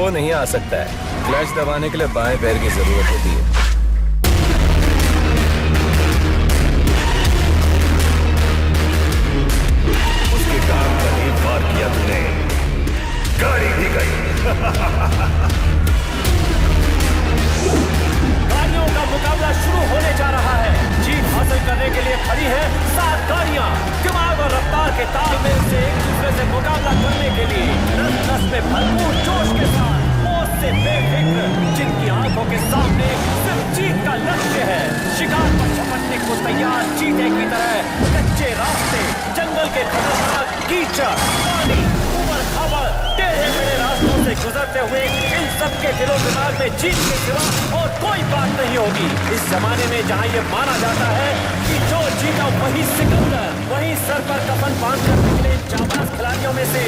H: वो नहीं आ सकता है। क्लच दबाने के लिए बाएं पैर की जरूरत होती है।
B: उसके काम पर ही वार किया तूने, गाड़ी भी गई।
V: गाड़ियों का मुकाबला शुरू होने जा रहा है। जीत हासिल करने के लिए खड़ी है 7 गाड़ियां। दिमाग और रफ्तार के तालमेल से एक दूसरे से मुकाबला करने के लिए नस नस में भरपूर जोश के साथ, मौत से बेफिक्र, जिनकी आंखों के सामने सिर्फ जीत का लक्ष्य है। शिकार पर झपटने को तैयार चीते की तरह कच्चे रास्ते, जंगल के खतरनाक कीचड़, पानी, उबड़ खाबड़, टेढ़े मेढ़े रास्तों से गुजरते हुए इन सबके दिलो दिमाग में जीत के सिवा और कोई बात नहीं होगी। इस जमाने में जहाँ ये माना जाता है कि जो जीता वही सिकंदर, वही सर पर कफन बांधकर निकले जाबाज खिलाड़ियों में से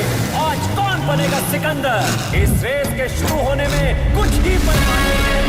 V: आज कौन बनेगा सिकंदर? इस रेस के शुरू होने में कुछ ही पल बाकी है।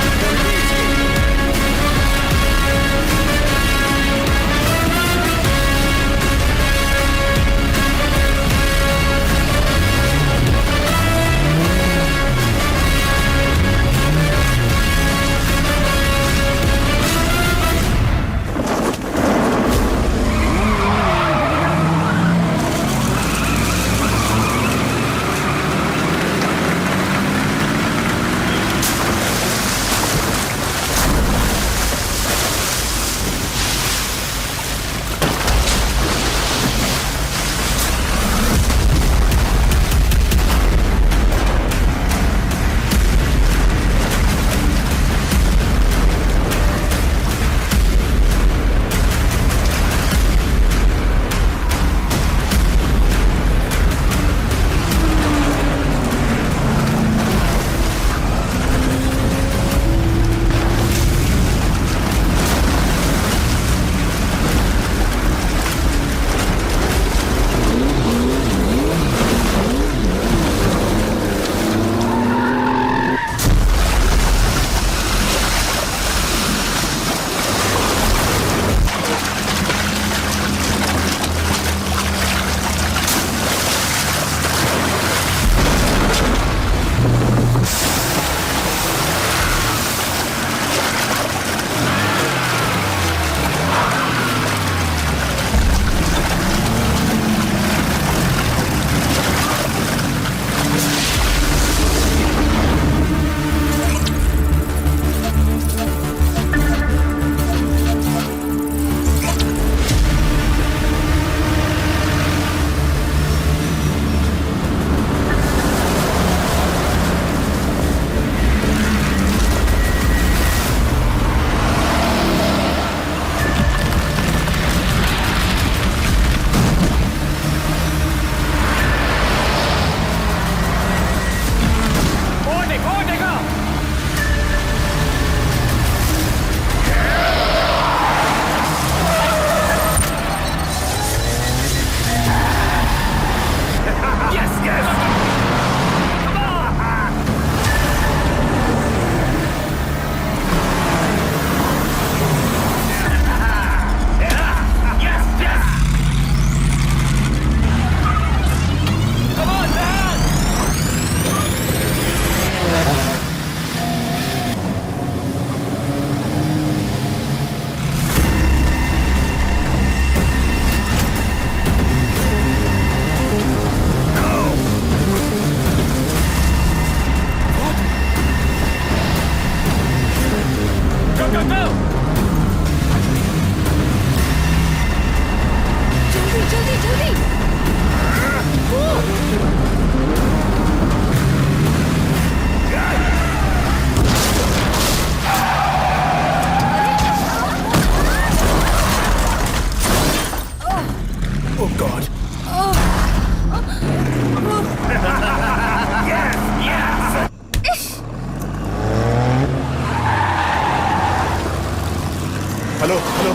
B: Hello hello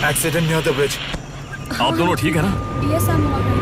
J: accident near the bridge.
E: आप दोनों ठीक है ना?
S: Yes, I am alright.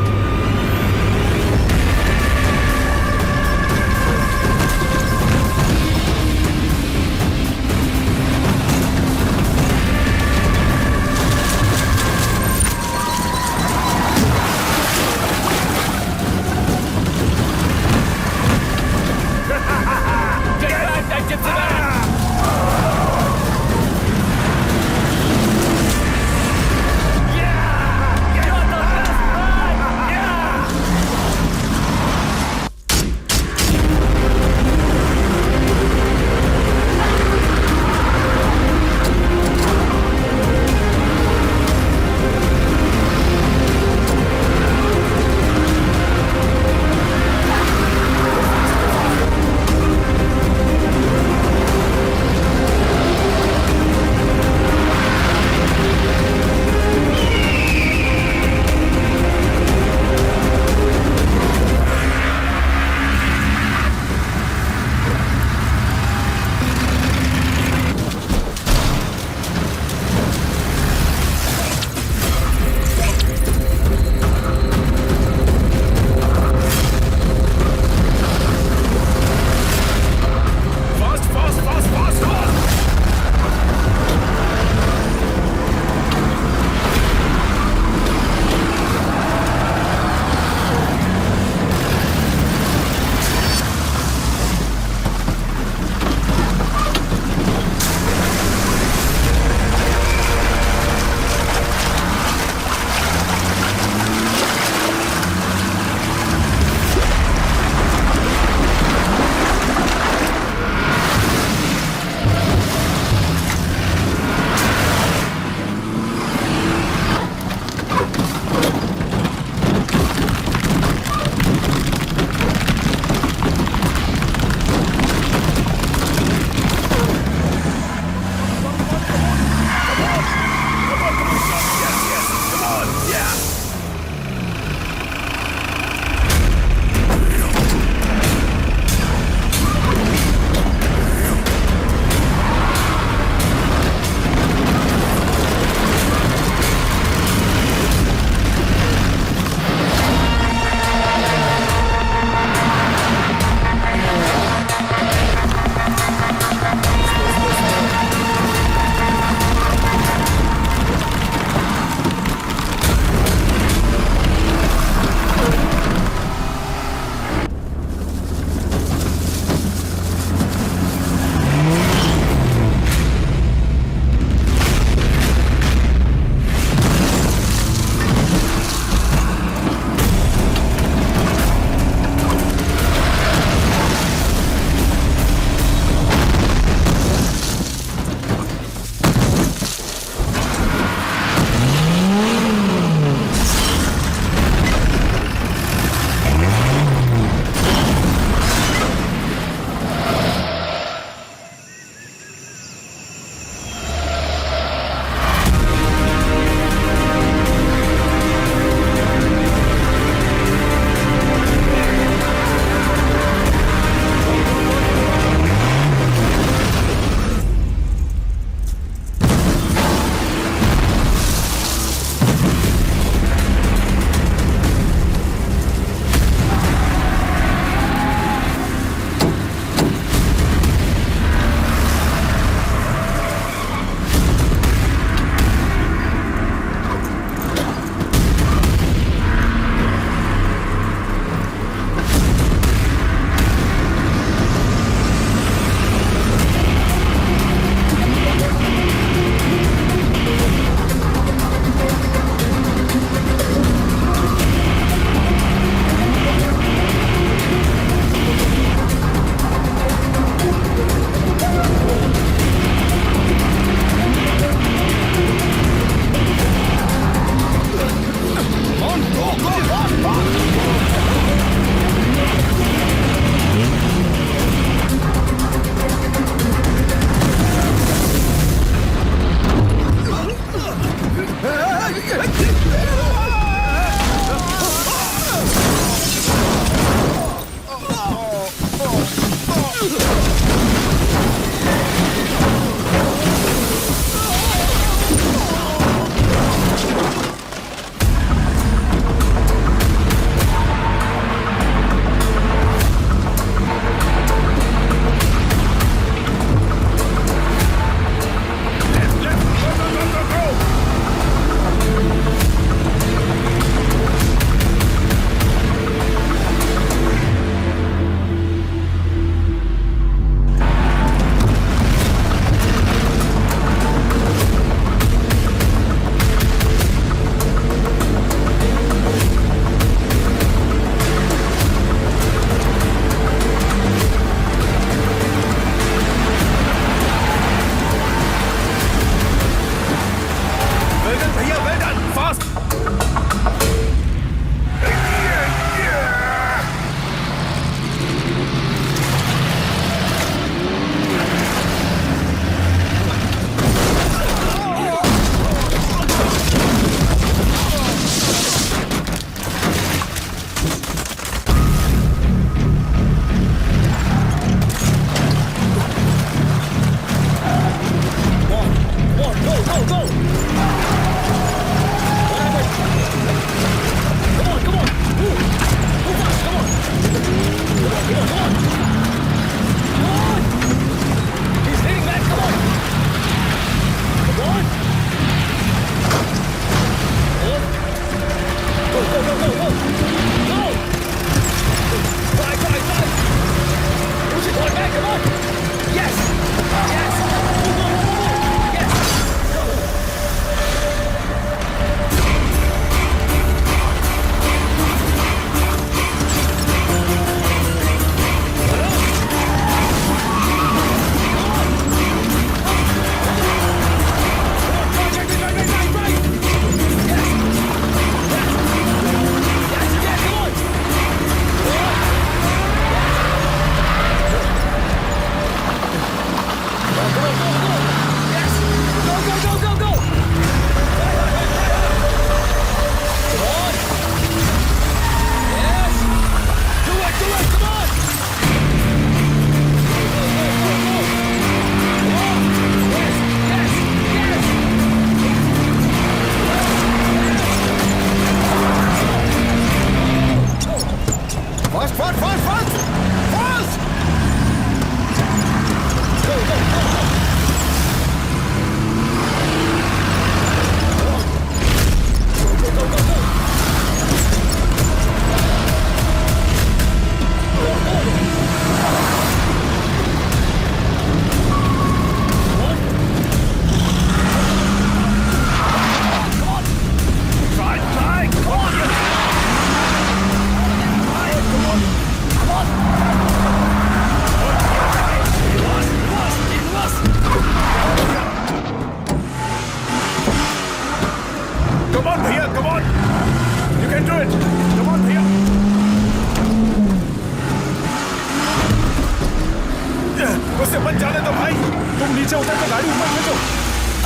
J: उससे मत जाने दो भाई, तुम नीचे उतर के गाड़ी ऊपर भेजो।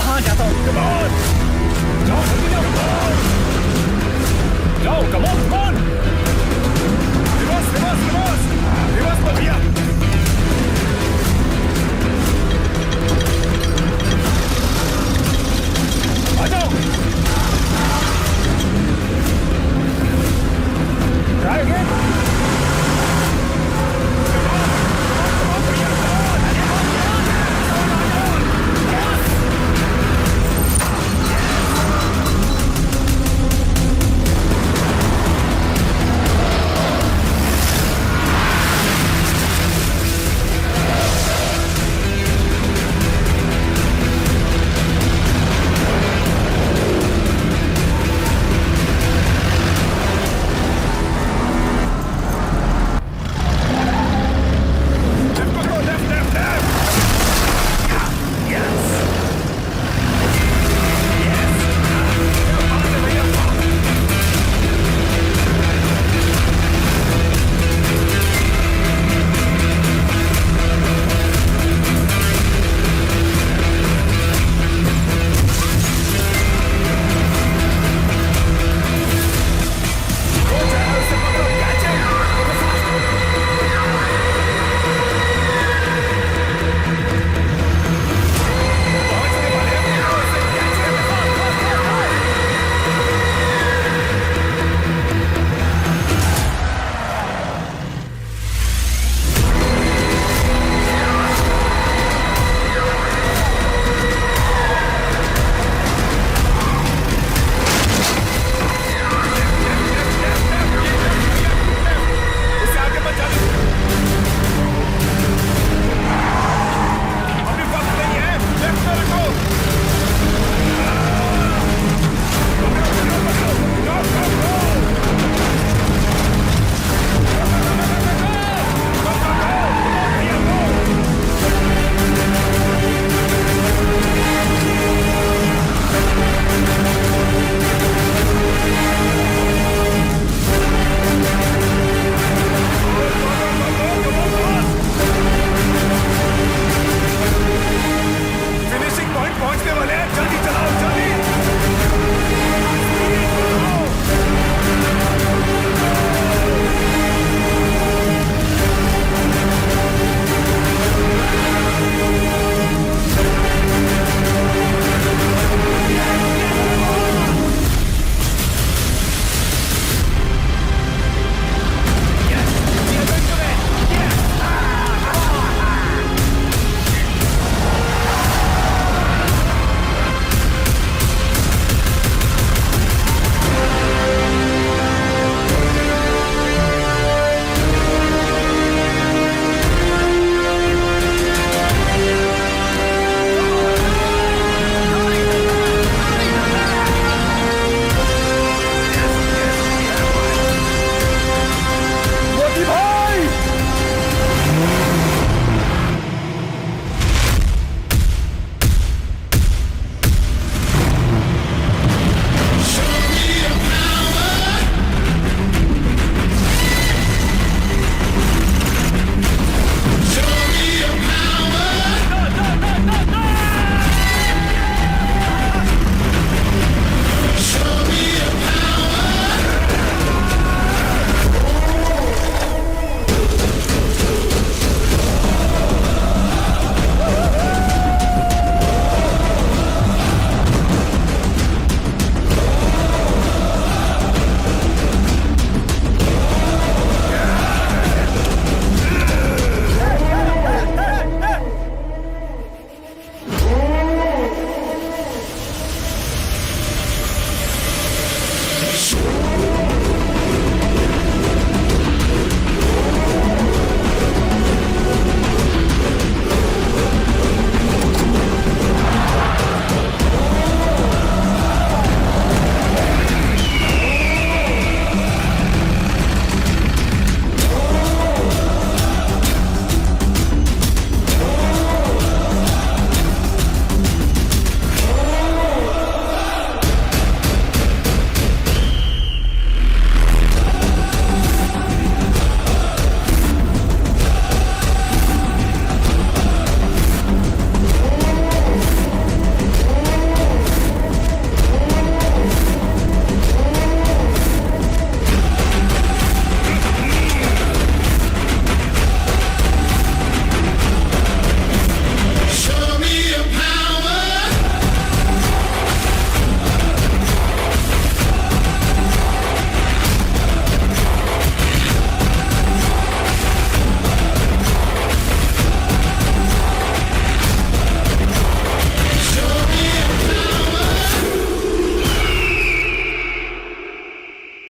V: हाँ जाता हूँ।
J: Come on! जाओ जल्दी जाओ। जाओ, come on, come on! Reverse, reverse, reverse, reverse मत भैया।